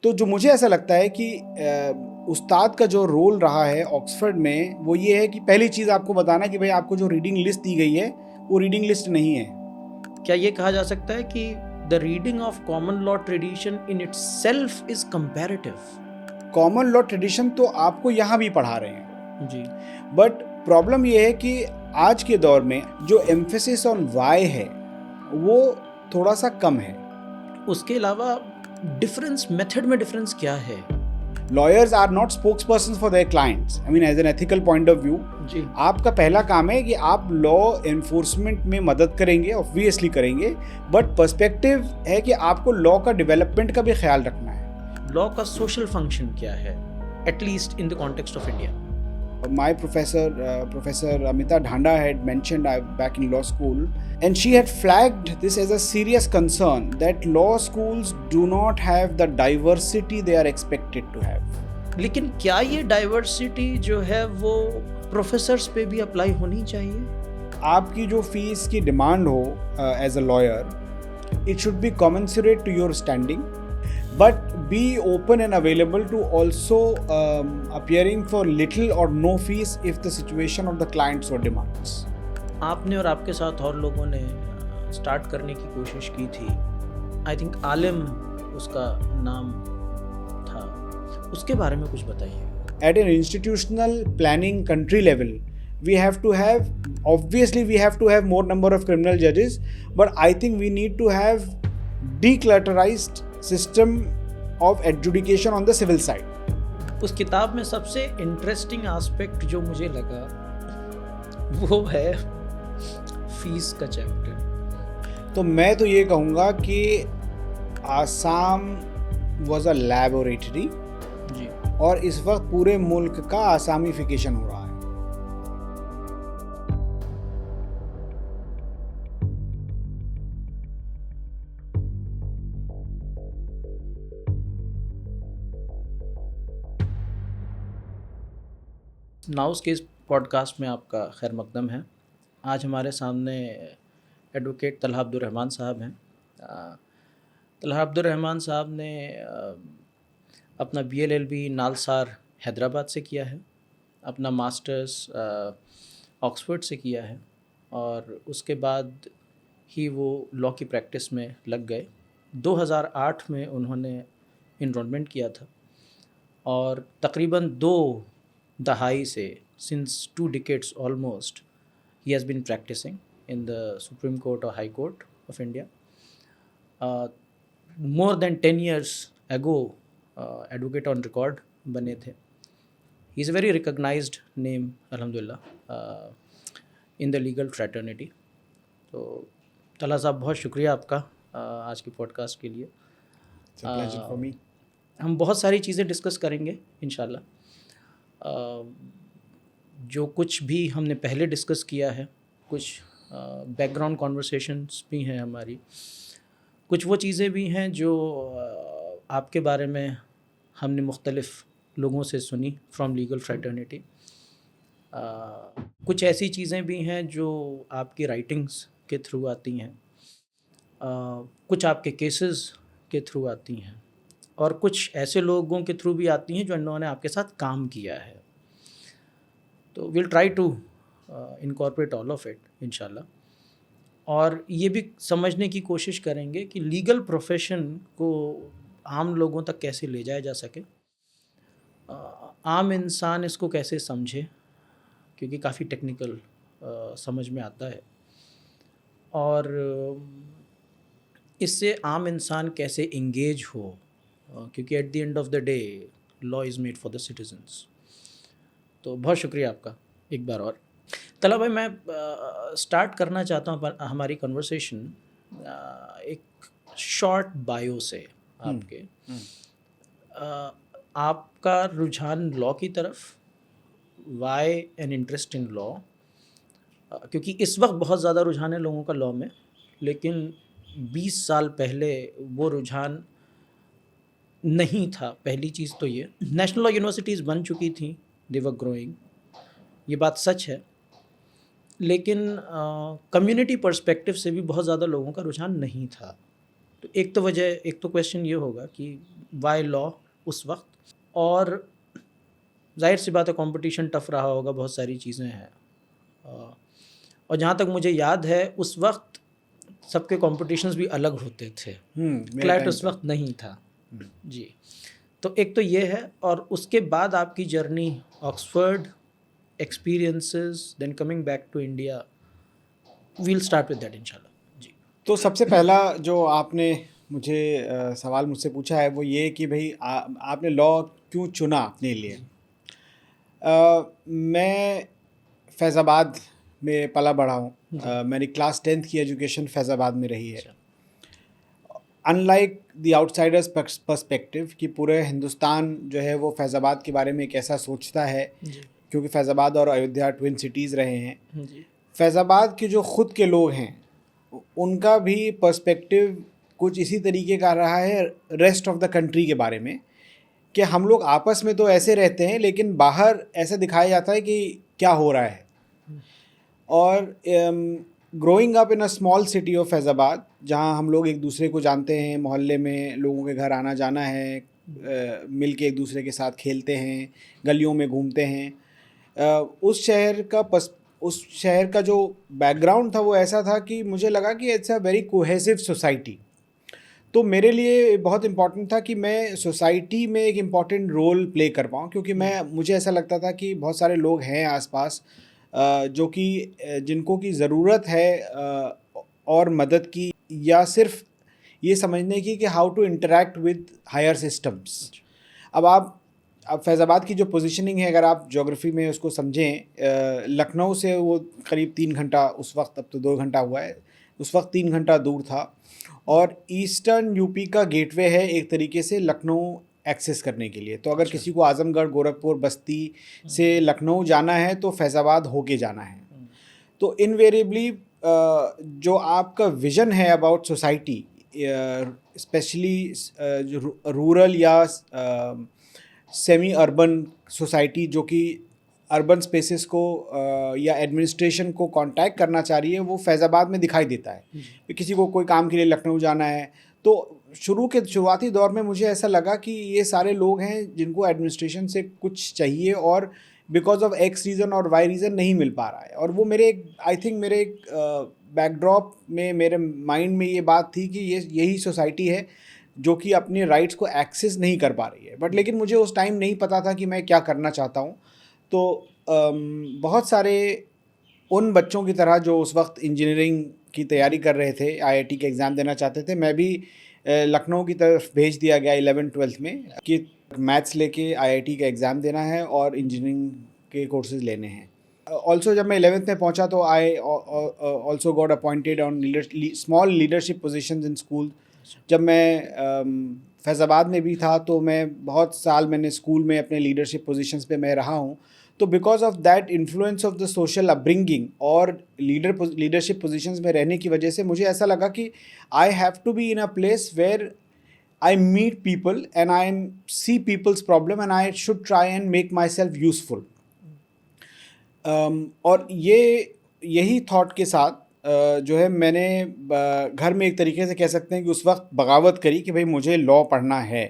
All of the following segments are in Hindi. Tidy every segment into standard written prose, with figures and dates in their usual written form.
तो जो मुझे ऐसा लगता है कि उस्ताद का जो रोल रहा है ऑक्सफोर्ड में, वो ये है कि पहली चीज़ आपको बताना कि भाई आपको जो रीडिंग लिस्ट दी गई है वो रीडिंग लिस्ट नहीं है। क्या ये कहा जा सकता है कि the reading of common law tradition in itself is comparative? Common law tradition तो आपको यहाँ भी पढ़ा रहे हैं जी, बट प्रॉब्लम ये है कि आज के दौर में जो एम्फेसिस ऑन वाई है वो थोड़ा सा कम है। उसके अलावा डिफरेंस, मेथड में डिफरेंस क्या है? Lawyers are not spokes person for their clients. I mean as an ethical point of view, जी, आपका पहला काम है कि आप लॉ एनफोर्समेंट में मदद करेंगे, ऑब्वियसली करेंगे, बट पर्सपेक्टिव है कि आपको लॉ का डेवलपमेंट का भी ख्याल रखना है। लॉ का सोशल फंक्शन क्या है, at least in the context of India? My Professor Amita Dhanda had mentioned back in law school, and she had flagged this as a serious concern that law schools do not have the diversity they are expected to have. लेकिन क्या ये डाइवर्सिटी जो है वो प्रोफेसर्स पे भी अप्लाई होनी चाहिए? आपकी जो फीस की डिमांड हो as a lawyer, it should be commensurate to your standing, but be open and available to also appearing for little or no fees if the situation of the client so demands. आपने और आपके साथ और लोगों ने स्टार्ट करने की कोशिश की थी, आई थिंक आलिम उसका नाम था, उसके बारे में कुछ बताइए। At an institutional planning country level, we have to have, obviously we have to have more number of criminal judges, but I think we need to have declutterized system of adjudication on the civil side. उस किताब में सबसे इंटरेस्टिंग एस्पेक्ट जो मुझे लगा वो है फीस का चैप्टर। तो मैं तो ये कहूँगा कि आसाम was a laboratory जी, और इस वक्त पूरे मुल्क का आसामीफिकेशन हो रहा है। नाउस के इस पॉडकास्ट में आपका खैर मकदम है। आज हमारे सामने एडवोकेट तलहा अब्दुर्रहमान साहब हैं। तलहा अब्दुर्रहमान साहब ने अपना BLLB नालसार हैदराबाद से किया है, अपना मास्टर्स ऑक्सफोर्ड से किया है और उसके बाद ही वो लॉ की प्रैक्टिस में लग गए। 2008 में उन्होंने इनरोलमेंट किया था और तकरीबन 2 दहाई से, since 2 decades almost, he has been practicing in the Supreme Court or High Court of India. More than 10 years ago, advocate on record बने थे। He is a very recognized name, alhamdulillah, in the legal fraternity. तो तला साहब बहुत शुक्रिया आपका आज की पॉडकास्ट के लिए। It's a pleasure for me. हम बहुत सारी चीज़ें डिस्कस करेंगे इंशाल्लाह। जो कुछ भी हमने पहले डिस्कस किया है, कुछ बैकग्राउंड कॉन्वर्सेशंस भी हैं हमारी, कुछ वो चीज़ें भी हैं जो आपके बारे में हमने मुख्तलिफ़ लोगों से सुनी फ्रॉम लीगल फ्रैटर्निटी। कुछ ऐसी चीज़ें भी हैं जो आपकी राइटिंग्स के थ्रू आती हैं, कुछ आपके केसेस के थ्रू आती हैं और कुछ ऐसे लोगों के थ्रू भी आती हैं जो इन्होंने आपके साथ काम किया है। तो will try to incorporate all of it इंशाल्लाह, और ये भी समझने की कोशिश करेंगे कि लीगल प्रोफेशन को आम लोगों तक कैसे ले जाया जा सके, आम इंसान इसको कैसे समझे, क्योंकि काफ़ी टेक्निकल समझ में आता है, और इससे आम इंसान कैसे इंगेज हो, क्योंकि at the end of the day law is made for the citizens. तो बहुत शुक्रिया आपका एक बार और। तला भाई, मैं स्टार्ट करना चाहता हूँ हमारी कन्वर्सेशन एक शॉर्ट बायो से आपके। आपका रुझान लॉ की तरफ, why an interest in law, क्योंकि इस वक्त बहुत ज़्यादा रुझान है लोगों का लॉ में, लेकिन 20 साल पहले वो रुझान नहीं था। पहली चीज़ तो ये, नेशनल लॉ यूनिवर्सिटीज़ बन चुकी थी, दे वर ग्रोइंग, ये बात सच है, लेकिन कम्युनिटी पर्सपेक्टिव से भी बहुत ज़्यादा लोगों का रुझान नहीं था। तो एक तो क्वेश्चन ये होगा कि वाई लॉ उस वक्त, और जाहिर सी बात है कंपटीशन टफ रहा होगा, बहुत सारी चीज़ें हैं। और जहाँ तक मुझे याद है उस वक्त सबके कॉम्पिटिशन्स भी अलग होते थे, मेरे क्लैट टाइम उस पे। वक्त नहीं था जी। तो एक तो ये है, और उसके बाद आपकी journey Oxford experiences, then coming back to India, we'll start with that इंशाल्लाह जी। तो सबसे पहला जो आपने मुझे सवाल मुझसे पूछा है वो ये कि भाई आपने लॉ क्यों चुना अपने लिए। मैं फैज़ाबाद में पला बड़ा हूँ। मेरी क्लास 10th की एजुकेशन फैज़ाबाद में रही है। अनलाइक द आउटसाइडर्स पर्सपेक्टिव कि पूरे हिंदुस्तान जो है वो फैज़ाबाद के बारे में कैसा सोचता है, क्योंकि फैज़ाबाद और अयोध्या ट्विन सिटीज़ रहे हैं। फैज़ाबाद के जो ख़ुद के लोग हैं उनका भी पर्सपेक्टिव कुछ इसी तरीके का रहा है रेस्ट ऑफ द कंट्री के बारे में, कि हम लोग आपस में तो ऐसे रहते हैं लेकिन बाहर ऐसा दिखाया जाता है कि क्या हो रहा है। और growing up in a small city of Faizabad, जहाँ हम लोग एक दूसरे को जानते हैं, मोहल्ले में लोगों के घर आना जाना है, मिल के एक दूसरे के साथ खेलते हैं, गलियों में घूमते हैं। उस शहर का जो बैकग्राउंड था वो ऐसा था कि मुझे लगा कि it's a very cohesive society. तो मेरे लिए बहुत इम्पॉर्टेंट था कि मैं सोसाइटी में एक इम्पॉर्टेंट रोल प्ले कर पाऊँ, क्योंकि मुझे ऐसा लगता था कि बहुत सारे लोग हैं आसपास जो कि जिनको की ज़रूरत है और मदद की, या सिर्फ ये समझने की कि how to interact with higher systems. अब फैज़ाबाद की जो पोजीशनिंग है, अगर आप ज्योग्राफी में उसको समझें, लखनऊ से वो करीब 3 घंटा उस वक्त, अब तो 2 घंटा हुआ है, उस वक्त 3 घंटा दूर था। और ईस्टर्न यूपी का गेटवे है एक तरीके से लखनऊ एक्सेस करने के लिए। तो अगर किसी को आज़मगढ़, गोरखपुर, बस्ती से लखनऊ जाना है तो फैज़ाबाद होके जाना है। तो इनवेरिएबली जो आपका विज़न है अबाउट सोसाइटी, स्पेशली रूरल या सेमी अर्बन सोसाइटी जो कि अर्बन स्पेसेस को या एडमिनिस्ट्रेशन को कांटेक्ट करना चाह रही है, वो फैज़ाबाद में दिखाई देता है। किसी को कोई काम के लिए लखनऊ जाना है तो शुरुआती दौर में मुझे ऐसा लगा कि ये सारे लोग हैं जिनको एडमिनिस्ट्रेशन से कुछ चाहिए और बिकॉज ऑफ एक्स रीज़न और वाई रीज़न नहीं मिल पा रहा है। और वो मेरे एक बैकड्रॉप में, मेरे माइंड में ये बात थी कि यही सोसाइटी है जो कि अपने राइट्स को एक्सेस नहीं कर पा रही है। बट लेकिन मुझे उस टाइम नहीं पता था कि मैं क्या करना चाहता हूँ। तो बहुत सारे उन बच्चों की तरह जो उस वक्त इंजीनियरिंग की तैयारी कर रहे थे, आईआईटी के एग्ज़ाम देना चाहते थे, मैं भी लखनऊ की तरफ भेज दिया गया 11th-12th में कि मैथ्स लेके आईआईटी का एग्ज़ाम देना है और इंजीनियरिंग के कोर्सेज लेने हैं। ऑल्सो जब मैं 11th में पहुंचा तो I also got appointed on small leadership positions in school. जब मैं फैज़ाबाद में भी था तो मैं बहुत साल मैंने स्कूल में अपने लीडरशिप पोजीशंस पे मैं रहा हूँ। तो because of that influence of the social upbringing और लीडरशिप पोजीशंस में रहने की वजह से मुझे ऐसा लगा कि I have to be in a place where I meet people and I see people's problem and I should try and make myself useful. और यही थॉट के साथ जो है मैंने घर में एक तरीके से कह सकते हैं कि उस वक्त बगावत करी कि भाई मुझे लॉ पढ़ना है।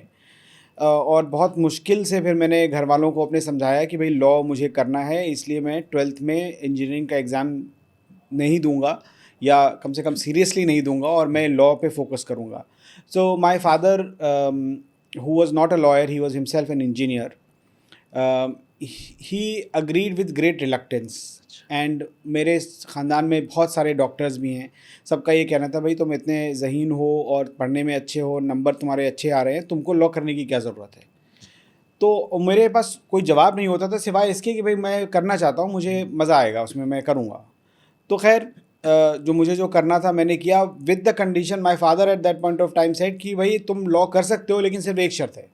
और बहुत मुश्किल से फिर मैंने घर वालों को अपने समझाया कि भाई लॉ मुझे करना है, इसलिए मैं 12th में इंजीनियरिंग का एग्ज़ाम नहीं दूंगा, या कम से कम सीरियसली नहीं दूंगा, और मैं लॉ पे फोकस करूंगा। So my father who was not a lawyer, he was himself an engineer, he agreed with great reluctance. And मेरे ख़ानदान में बहुत सारे डॉक्टर्स भी हैं, सबका ये कहना था भाई तुम इतने ज़हीन हो और पढ़ने में अच्छे हो, नंबर तुम्हारे अच्छे आ रहे हैं, तुमको लॉ करने की क्या ज़रूरत है। तो मेरे पास कोई जवाब नहीं होता था सिवाय इसके कि भाई मैं करना चाहता हूँ, मुझे मज़ा आएगा उसमें, मैं करूँगा। तो खैर जो करना था मैंने किया, with the condition my father eight that point of time said कि भाई तुम लॉ कर सकते हो लेकिन सिर्फ एक शर्त है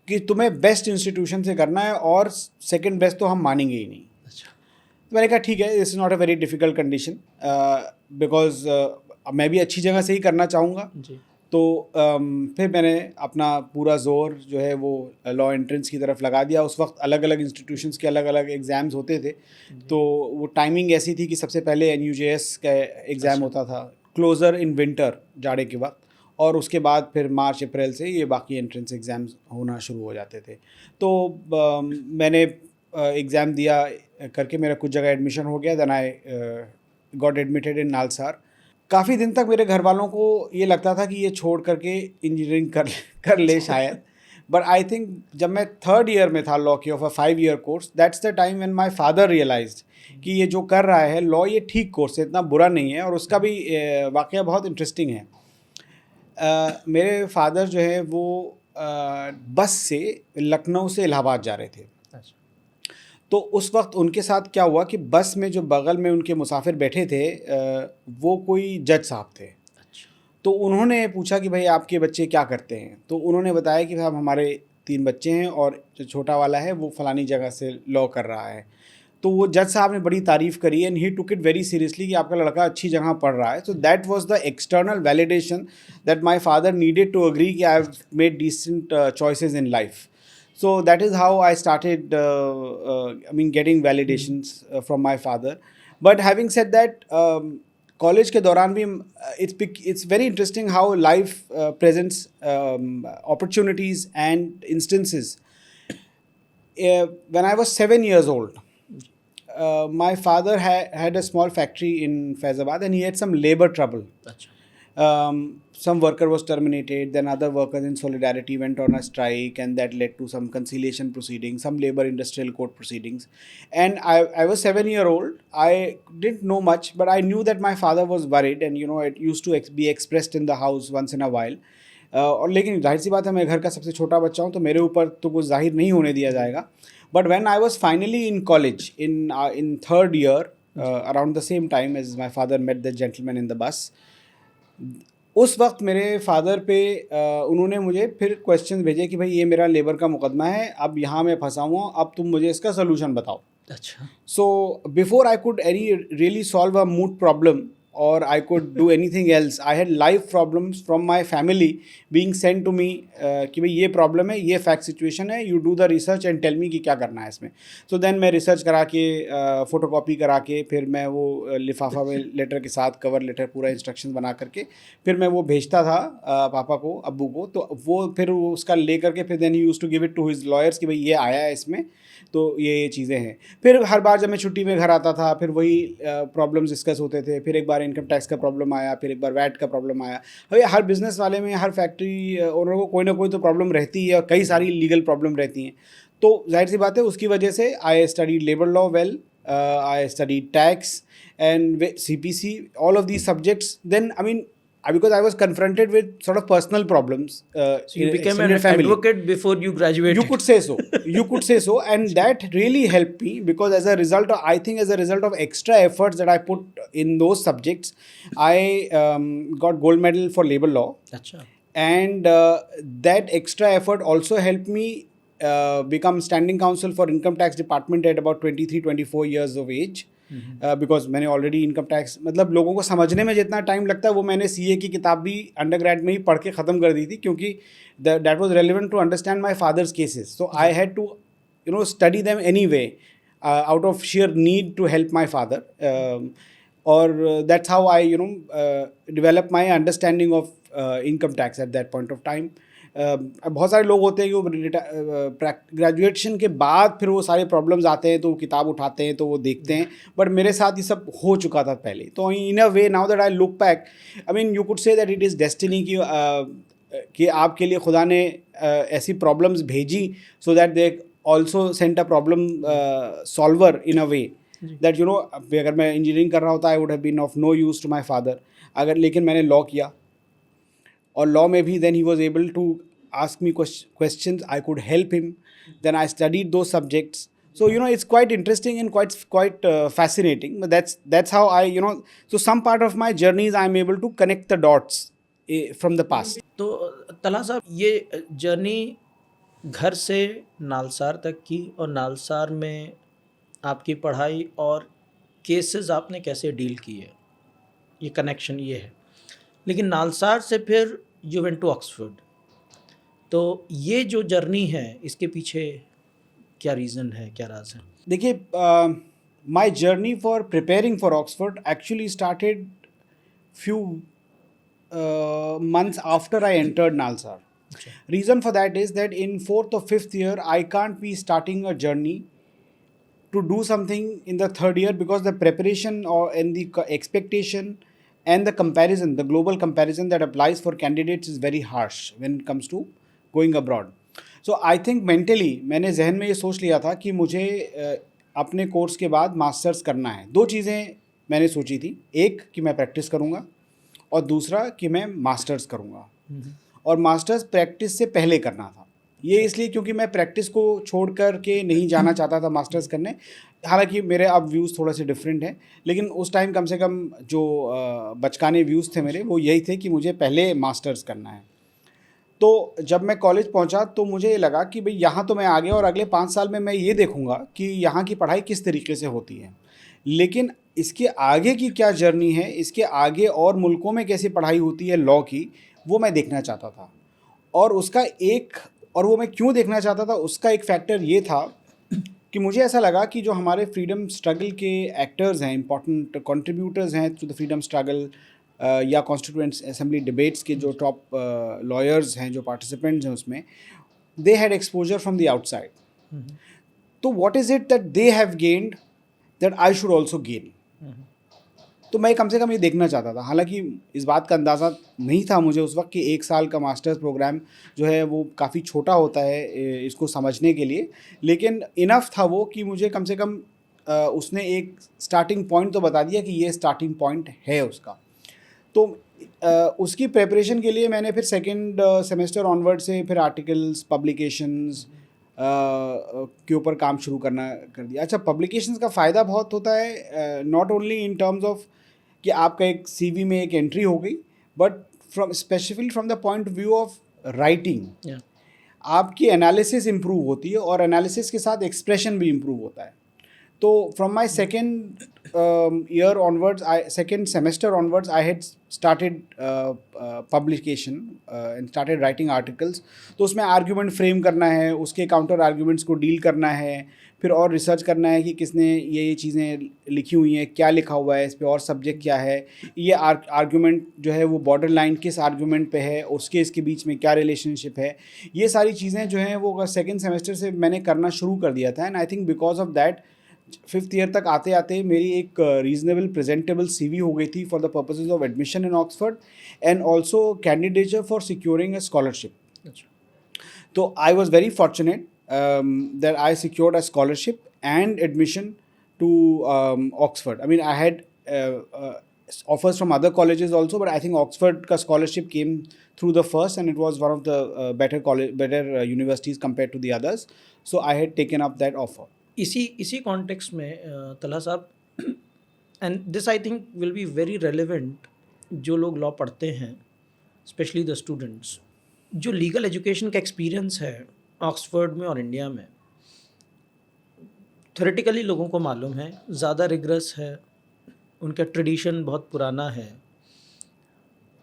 कि तुम्हें बेस्ट इंस्टीट्यूशन से करना है और सेकेंड बेस्ट तो हम मानेंगे ही नहीं। तो मैंने कहा ठीक है, this is not a very difficult condition, because मैं भी अच्छी जगह से ही करना चाहूँगा। तो फिर मैंने अपना पूरा ज़ोर जो है वो लॉ एंट्रेंस की तरफ लगा दिया। उस वक्त अलग अलग इंस्टीट्यूशंस के अलग अलग एग्ज़ाम्स होते थे, तो वो टाइमिंग ऐसी थी कि सबसे पहले NUJS का एग्ज़ाम होता था क्लोज़र इन विंटर, जाड़े के वक्त, और उसके बाद फिर मार्च अप्रैल से ये बाकी एंट्रेंस एग्ज़ाम्स होना शुरू हो जाते थे। तो मैंने एग्ज़ाम दिया करके मेरा कुछ जगह एडमिशन हो गया, then I got admitted in NALSAR. काफ़ी दिन तक मेरे घर वालों को ये लगता था कि ये छोड़ करके इंजीनियरिंग कर ले शायद, बट आई थिंक जब मैं थर्ड ईयर में था लॉ की of a 5 year course, that's the time when my father realised कि ये जो कर रहा है लॉ ये ठीक कोर्स है, इतना बुरा नहीं है। और उसका भी वाकया बहुत इंटरेस्टिंग है। मेरे फादर जो है वो बस से लखनऊ से इलाहाबाद जा रहे थे। अच्छा। तो उस वक्त उनके साथ क्या हुआ कि बस में जो बगल में उनके मुसाफिर बैठे थे वो कोई जज साहब थे। अच्छा। तो उन्होंने पूछा कि भाई आपके बच्चे क्या करते हैं? तो उन्होंने बताया कि साहब हमारे 3 बच्चे हैं और जो छोटा वाला है वो फलानी जगह से लॉ कर रहा है। तो वो जज साहब ने बड़ी तारीफ़ करी and he took it very seriously कि आपका लड़का अच्छी जगह पढ़ रहा है। So that was the external validation that my father needed to agree कि I have made decent choices in life. So that is how I started, getting validations from my father. But having said that, college के दौरान भी it's very interesting how life presents opportunities and instances. When I was 7 years old, my father had a small factory in Faizabad and he had some labor trouble. अच्छा। Some worker was terminated, then other workers in solidarity went on a strike, and that led to some conciliation proceedings, some labor industrial court proceedings. And I was 7 year old. I didn't know much, but I knew that my father was worried, and it used to be expressed in the house once in a while. और लेकिन जाहिर सी बात है, मैं घर का सबसे छोटा बच्चा हूँ, तो मेरे ऊपर तो कुछ जाहिर नहीं होने दिया जाएगा. But when I was finally in college, in third year, around the same time as my father met the gentleman in the bus, उस वक्त मेरे फादर पे उन्होंने मुझे फिर क्वेश्चन भेजे कि भाई ये मेरा लेबर का मुकदमा है, अब यहाँ मैं फंसा हुआ हूँ, अब तुम मुझे इसका सोल्यूशन बताओ. अच्छा। So before I could really solve a moot problem or I could do anything else, I had live problems from my family being sent to me कि भाई ये प्रॉब्लम है, ये फैक्ट सिचुएशन है, you do the research and tell me कि क्या करना है इसमें. सो देन मैं रिसर्च करा के फ़ोटोकॉपी करा के फिर मैं वो लिफाफा में लेटर के साथ कवर लेटर पूरा इंस्ट्रक्शन बना करके फिर मैं वो भेजता था पापा को, अब्बू को. तो वो फिर उसका ले करके फिर then he used to give it to his lawyers कि भाई ये आया है इसमें, तो ये चीज़ें हैं. फिर हर बार जब मैं छुट्टी में घर आता था फिर वही प्रॉब्लम्स डिस्कस होते थे. फिर एक बार इनकम टैक्स का प्रॉब्लम आया, फिर एक बार वैट का प्रॉब्लम आया. अभी हर बिज़नेस वाले में, हर फैक्ट्री ओनर को कोई ना कोई तो प्रॉब्लम रहती है और कई सारी लीगल प्रॉब्लम रहती हैं. तो जाहिर सी बात है उसकी वजह से I study labour law well, I study tax and CPC, all of these subjects. Then because I was confronted with sort of personal problems. So you became an family. advocate before you graduated. You could say so. You could say so, and that really helped me because as a result of extra efforts that I put in those subjects, I got gold medal for labor law. अच्छा. And that extra effort also helped me become standing counsel for income tax department at about 23-24 years of age. Because मैंने ऑलरेडी इनकम टैक्स, मतलब लोगों को समझने में जितना टाइम लगता है वो मैंने CA की किताब भी अंडर ग्रेड में ही पढ़ के ख़त्म कर दी थी, क्योंकि that was relevant to understand my father's cases. So I had to study them anyway out of sheer need to help my father. और that's how I develop my understanding of income tax at that point of time. बहुत सारे लोग होते हैं कि वो ग्रेजुएशन के बाद फिर वो सारे प्रॉब्लम्स आते हैं तो वो किताब उठाते हैं तो वो देखते हैं, बट मेरे साथ ये सब हो चुका था पहले. तो in a way now that I look back, you could say that it is destiny कि आपके लिए खुदा ने ऐसी प्रॉब्लम्स भेजी so that they also sent a problem solver in a way that अगर मैं इंजीनियरिंग कर रहा होता I would have been of no use to my father. लेकिन मैंने लॉ किया और लॉ में भी then he was able to ask me questions, I could help him, then I studied those subjects. So it's quite interesting and quite fascinating. But that's how I so some part of my journeys I'm able to connect the dots from the past. तो तलहा साहब, ये जर्नी घर से नालसार तक की और नालसार में आपकी पढ़ाई और केसेस आपने कैसे डील किए, ये कनेक्शन ये है. लेकिन नालसार से फिर यू वेंट टू ऑक्सफोर्ड, तो ये जो जर्नी है इसके पीछे क्या रीज़न है, क्या राज है? देखिए, my journey for preparing for Oxford actually started few months after I entered Nalsar. Reason for that is that in 4th or 5th year, I can't be starting a journey to do something in the 3rd year, because the preparation or and the expectation and the comparison, the global comparison that applies for candidates is very harsh when it comes to going abroad. So I think mentally मैंने जहन में ये सोच लिया था कि मुझे अपने कोर्स के बाद मास्टर्स करना है. 2 चीज़ें मैंने सोची थी, एक कि मैं प्रैक्टिस करूँगा और दूसरा कि मैं मास्टर्स करूँगा. और मास्टर्स प्रैक्टिस से पहले करना था. ये इसलिए क्योंकि मैं प्रैक्टिस को छोड़ कर के नहीं जाना चाहता था मास्टर्स करने. हालांकि मेरे अब व्यूज़ थोड़ा से डिफरेंट हैं, लेकिन उस टाइम कम से कम जो बचकाने व्यूज़ थे मेरे वो यही थे कि मुझे पहले मास्टर्स करना है. तो जब मैं कॉलेज पहुंचा तो मुझे ये लगा कि भाई यहाँ तो मैं आ गया और अगले 5 साल में मैं ये देखूंगा कि यहाँ की पढ़ाई किस तरीके से होती है, लेकिन इसके आगे की क्या जर्नी है, इसके आगे और मुल्कों में कैसी पढ़ाई होती है लॉ की, वो मैं देखना चाहता था. और वो मैं क्यों देखना चाहता था, उसका एक फैक्टर ये था कि मुझे ऐसा लगा कि जो हमारे फ्रीडम स्ट्रगल के एक्टर्स हैं, इंपॉर्टेंट कंट्रीब्यूटर्स हैं टू द फ्रीडम स्ट्रगल, या कॉन्स्टिट्यूएंट असेंबली डिबेट्स के जो टॉप लॉयर्स हैं, जो पार्टिसिपेंट्स हैं उसमें, they had exposure from the outside. तो what is it that they have gained that I should also gain. तो मैं कम से कम ये देखना चाहता था. हालांकि इस बात का अंदाज़ा नहीं था मुझे उस वक्त कि 1 साल का मास्टर्स प्रोग्राम जो है वो काफ़ी छोटा होता है इसको समझने के लिए, लेकिन इनफ था वो कि मुझे कम से कम उसने एक स्टार्टिंग पॉइंट तो बता दिया कि ये स्टार्टिंग पॉइंट है उसका. तो उसकी प्रेपरेशन के लिए मैंने फिर 2nd सेमेस्टर ऑनवर्ड से फिर आर्टिकल्स, पब्लिकेशंस के ऊपर काम शुरू कर दिया. अच्छा, पब्लिकेशंस का फ़ायदा बहुत होता है, not only in terms of कि आपका एक CV में एक एंट्री हो गई, but specifically from the point of view of writing, आपकी एनालिसिस इम्प्रूव होती है और एनालिसिस के साथ एक्सप्रेशन भी इम्प्रूव होता है. तो from my 2nd year onwards, 2nd semester onwards, I had started publication and started writing articles. तो उसमें आर्ग्यूमेंट फ्रेम करना है, उसके काउंटर आर्ग्यूमेंट्स को डील करना है, फिर और रिसर्च करना है कि किसने ये चीज़ें लिखी हुई हैं, क्या लिखा हुआ है, इस पे और सब्जेक्ट क्या है, ये आर्ग्यूमेंट जो है वो बॉर्डर लाइन किस आर्ग्यूमेंट पे है, उसके इसके बीच में क्या रिलेशनशिप है. ये सारी चीज़ें जो हैं वो 2nd सेमेस्टर से मैंने करना शुरू कर दिया था. And I think because of that 5th year तक आते आते मेरी एक रीजनेबल प्रेजेंटेबल CV हो गई थी for the purposes of admission in Oxford and also candidature for securing a scholarship. तो I was very fortunate that I secured a scholarship and admission to Oxford. I mean, I had offers from other colleges also, but I think Oxford ka scholarship came through the first, and it was one of the better universities compared to the others. So I had taken up that offer. इसी कॉन्टेक्स्ट में तलहा साहब, and this I think will be very relevant, जो लोग लॉ पढ़ते हैं, स्पेशली द स्टूडेंट्स, जो लीगल एजुकेशन का एक्सपीरियंस है ऑक्सफोर्ड में और इंडिया में, थ्योरेटिकली लोगों को मालूम है, ज़्यादा रिग्रेस है, उनका ट्रेडिशन बहुत पुराना है,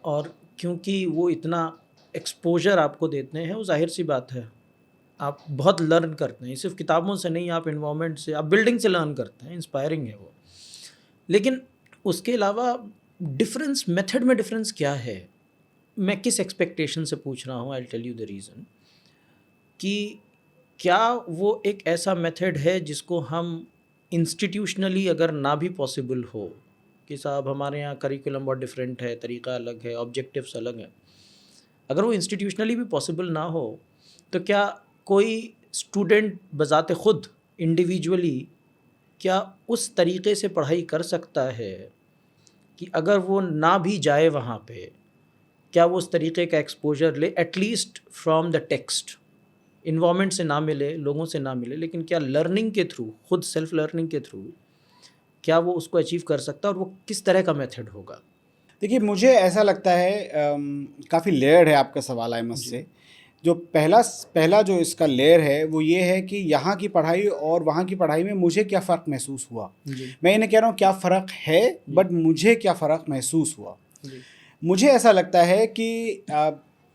और क्योंकि वो इतना एक्सपोजर आपको देते हैं, वो जाहिर सी बात है आप बहुत लर्न करते हैं. सिर्फ किताबों से नहीं, आप इन्वायरमेंट से, आप बिल्डिंग से लर्न करते हैं. इंस्पायरिंग है वो. लेकिन उसके अलावा डिफरेंस, मेथड में डिफरेंस क्या है? मैं किस एक्सपेक्टेशन से पूछ रहा हूँ, I will tell you the reason. कि क्या वो एक ऐसा मेथड है जिसको हम इंस्टीट्यूशनली, अगर ना भी पॉसिबल हो कि साहब हमारे यहाँ करिकुलम बहुत डिफरेंट है, तरीका अलग है, ऑब्जेक्टिव्स अलग हैं, अगर वो इंस्टीट्यूशनली भी पॉसिबल ना हो, तो क्या कोई स्टूडेंट बज़ाते ख़ुद इंडिविजुअली क्या उस तरीक़े से पढ़ाई कर सकता है कि अगर वो ना भी जाए वहाँ पे, क्या वो उस तरीक़े का एक्सपोजर ले, at least from the text, environment से ना मिले, लोगों से ना मिले, लेकिन क्या लर्निंग के थ्रू, खुद सेल्फ लर्निंग के थ्रू, क्या वो उसको अचीव कर सकता है, और वो किस तरह का मेथड होगा? देखिए, मुझे ऐसा लगता है काफ़ी लेयर्ड है आपका सवाल है मुझसे. जो पहला जो इसका लेयर है वो ये है कि यहाँ की पढ़ाई और वहाँ की पढ़ाई में मुझे क्या फ़र्क महसूस हुआ. मैं इन्हें कह रहा हूँ क्या फ़र्क है, बट मुझे क्या फ़र्क महसूस हुआ. मुझे ऐसा लगता है कि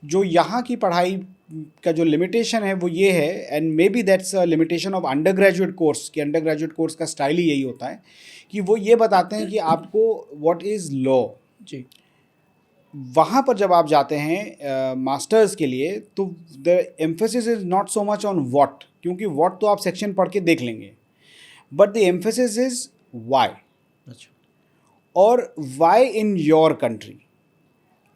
जो यहाँ की पढ़ाई का जो लिमिटेशन है वो ये है, and may be that's a limitation of under graduate course, कि अंडर ग्रेजुएट कोर्स का स्टाइल ही यही होता है कि वो ये बताते हैं कि आपको व्हाट इज़ लॉ. जी. वहाँ पर जब आप जाते हैं मास्टर्स के लिए, तो the emphasis is not so much on what, क्योंकि व्हाट तो आप सेक्शन पढ़ के देख लेंगे, but the emphasis is why, अच्छा, और व्हाई इन योर कंट्री।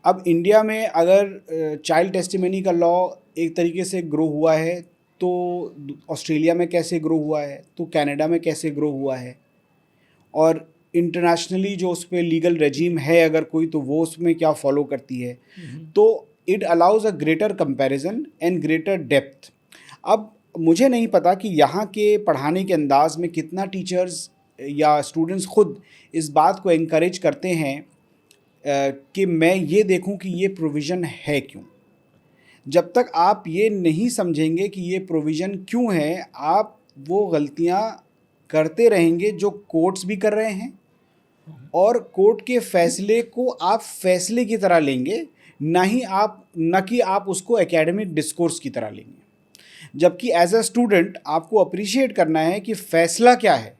अब इंडिया में अगर चाइल्ड टेस्टिमनी का लॉ एक तरीके से ग्रो हुआ है, तो ऑस्ट्रेलिया में कैसे ग्रो हुआ है, तो कनाडा में कैसे ग्रो हुआ है, और इंटरनेशनली जो उस पर लीगल रेजीम है अगर कोई, तो वो उसमें क्या फॉलो करती है, तो it allows a greater comparison and greater depth. अब मुझे नहीं पता कि यहाँ के पढ़ाने के अंदाज में कितना टीचर्स या स्टूडेंट्स खुद इस बात को एनकरेज करते हैं कि मैं ये देखूं कि ये प्रोविज़न है क्यों। जब तक आप ये नहीं समझेंगे कि ये प्रोविज़न क्यों है, आप वो गलतियां करते रहेंगे जो कोर्ट्स भी कर रहे हैं, और कोर्ट के फैसले को आप फैसले की तरह लेंगे, न कि आप उसको एकेडमिक डिस्कोर्स की तरह लेंगे। जबकि एज अ स्टूडेंट आपको अप्रिशिएट करना है कि फ़ैसला क्या है,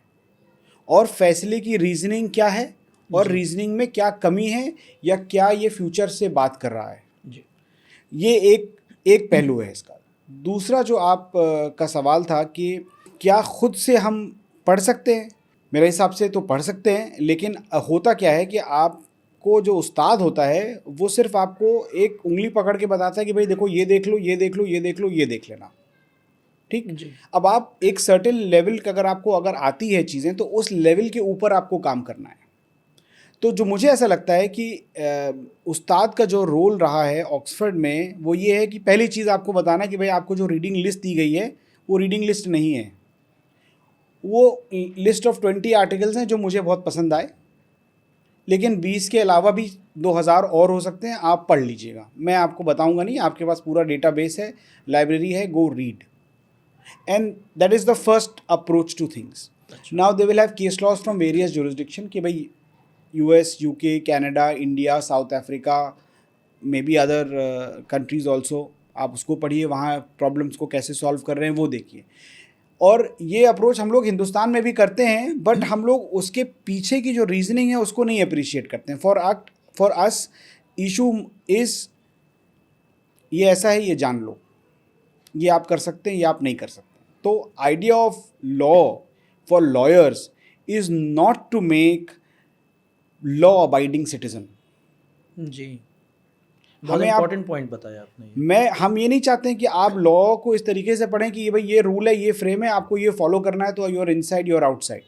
और फैसले की रीजनिंग क्या है, और रीजनिंग में क्या कमी है, या क्या ये फ्यूचर से बात कर रहा है जी। ये एक पहलू है इसका। दूसरा जो आप का सवाल था कि क्या खुद से हम पढ़ सकते हैं, मेरे हिसाब से तो पढ़ सकते हैं, लेकिन होता क्या है कि आपको जो उस्ताद होता है वो सिर्फ आपको एक उंगली पकड़ के बताता है कि भाई देखो ये देख लो, ये देख लो, ये देख लो, ये देख लेना, ठीक। जी। अब आप एक सर्टेन लेवल का अगर आती है चीज़ें, तो उस लेवल के ऊपर आपको काम करना है। तो जो मुझे ऐसा लगता है कि उस्ताद का जो रोल रहा है ऑक्सफोर्ड में, वो ये है कि पहली चीज़ आपको बताना कि भाई आपको जो रीडिंग लिस्ट दी गई है वो रीडिंग लिस्ट नहीं है, वो लिस्ट ऑफ 20 आर्टिकल्स हैं जो मुझे बहुत पसंद आए, लेकिन 20 के अलावा भी 2000 और हो सकते हैं, आप पढ़ लीजिएगा, मैं आपको बताऊंगा नहीं, आपके पास पूरा डेटाबेस है, लाइब्रेरी है, go read, and that is the first approach to things. Now they will have case laws from various jurisdiction कि भाई US, UK, Canada, India, South Africa, maybe other countries also, आप उसको पढ़िए, वहाँ प्रॉब्लम्स को कैसे सॉल्व कर रहे हैं वो देखिए। और ये अप्रोच हम लोग हिंदुस्तान में भी करते हैं, बट हम लोग उसके पीछे की जो रीजनिंग है उसको नहीं अप्रिशिएट करते हैं। फॉर अस इशू इज़ ये ऐसा है, ये जान लो, ये आप कर सकते हैं, ये आप नहीं कर सकते। तो idea of law for lawyers is not to make law abiding citizen. जी, बहुत इंपॉर्टेंट पॉइंट बताया आपने। हम ये नहीं चाहते हैं कि आप लॉ को इस तरीके से पढ़ें कि भाई ये रूल है, ये फ्रेम है, आपको ये फॉलो करना है, तो यूर इनसाइड यूर आउटसाइड।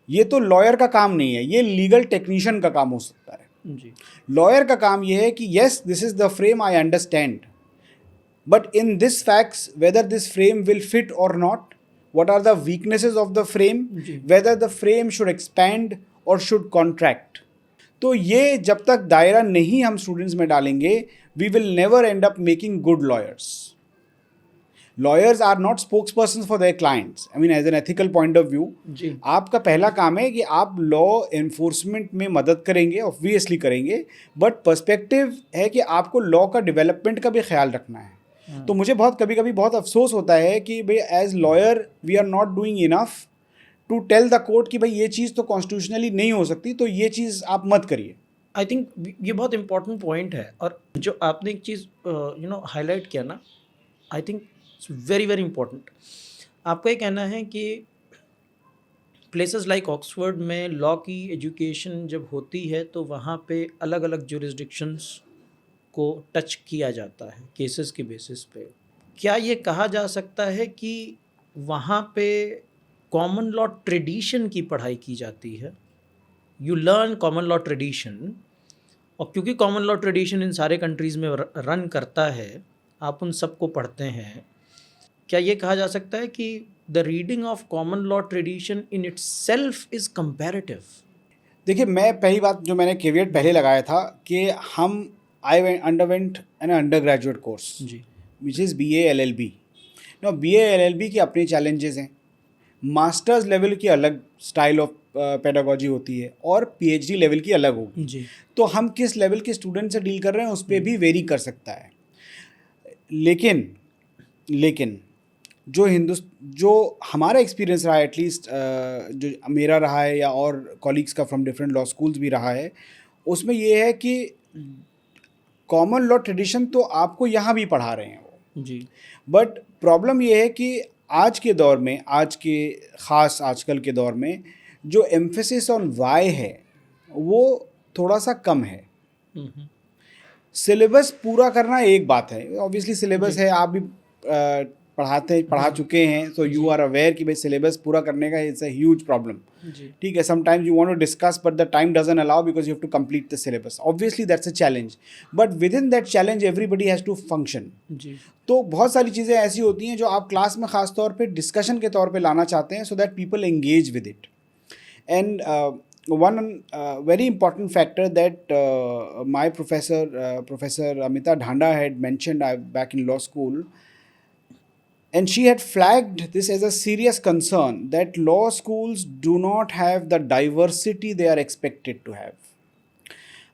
ये तो लॉयर का काम नहीं है, ये लीगल टेक्नीशियन का काम हो सकता है। जी। लॉयर का काम ये है कि yes this is the frame, I understand, but in this facts whether this frame will fit और not, what are the weaknesses of the frame, whether the frame should expand or should contract। तो ये जब तक दायरा नहीं हम स्टूडेंट्स में डालेंगे, we will never end up making good lawyers। Lawyers are not spokespersons for their clients, I mean as an ethical point of view। जी। आपका पहला काम है कि आप लॉ एनफोर्समेंट में मदद करेंगे, ऑब्वियसली करेंगे, बट पर्सपेक्टिव है कि आपको लॉ का डेवलपमेंट का भी ख्याल रखना है। तो मुझे कभी कभी बहुत अफसोस होता है कि भाई as lawyer we are not doing enough to tell the court कि भाई ये चीज़ तो कॉन्स्टिट्यूशनली नहीं हो सकती, तो ये चीज़ आप मत करिए। आई थिंक ये बहुत इंपॉर्टेंट पॉइंट है, और जो आपने एक चीज़ हाईलाइट किया ना, I think it's very very important. आपका ये कहना है कि प्लेसेस लाइक ऑक्सफोर्ड में लॉ की एजुकेशन जब होती है तो वहाँ पे अलग अलग जुरिस्डिक्शंस को टच किया जाता है केसेस के बेसिस पे। क्या ये कहा जा सकता है कि वहाँ पे कॉमन लॉ ट्रेडिशन की पढ़ाई की जाती है? You learn common law tradition, और क्योंकि कॉमन लॉ ट्रेडिशन इन सारे कंट्रीज़ में रन करता है, आप उन सबको पढ़ते हैं। क्या ये कहा जा सकता है कि the reading of common law tradition in itself is comparative? देखिए, मैं पहली बात जो मैंने केवियट पहले लगाया था कि I underwent an undergraduate course ji, which is BA LLB। Now BA LLB की अपनी challenges हैं, मास्टर्स लेवल की अलग स्टाइल ऑफ पेडागोजी होती है, और PhD लेवल की अलग होगी। जी। तो हम किस लेवल के स्टूडेंट से डील कर रहे हैं उस पर भी वेरी कर सकता है। लेकिन जो हमारा एक्सपीरियंस रहा है, एटलीस्ट जो मेरा रहा है या और कॉलीग्स का फ्रॉम डिफरेंट लॉ स्कूल्स भी रहा है, उसमें ये है कि कॉमन लॉ ट्रेडिशन तो आपको यहाँ भी पढ़ा रहे हैं वो, जी बट प्रॉब्लम ये है कि आज के दौर में, आज के ख़ास आजकल के दौर में जो एम्फेसिस ऑन वाई है वो थोड़ा सा कम है। सिलेबस पूरा करना एक बात है, ऑब्वियसली सिलेबस है, आप भी पढ़ा चुके हैं, सो यू आर अवेयर कि भाई सिलेबस पूरा करने का इट्स अ ह्यूज प्रॉब्लम। ठीक है, sometimes you want to discuss but the time doesn't allow because you have to complete the syllabus, obviously that's a challenge, but within that challenge everybody has to function. तो बहुत सारी चीज़ें ऐसी होती हैं जो आप क्लास में ख़ास तौर पे डिस्कशन के तौर पे लाना चाहते हैं, so that people engage with it. And one very important factor that my Professor Amita Dhanda had mentioned back in law school, and she had flagged this as a serious concern, that law schools do not have the diversity they are expected to have.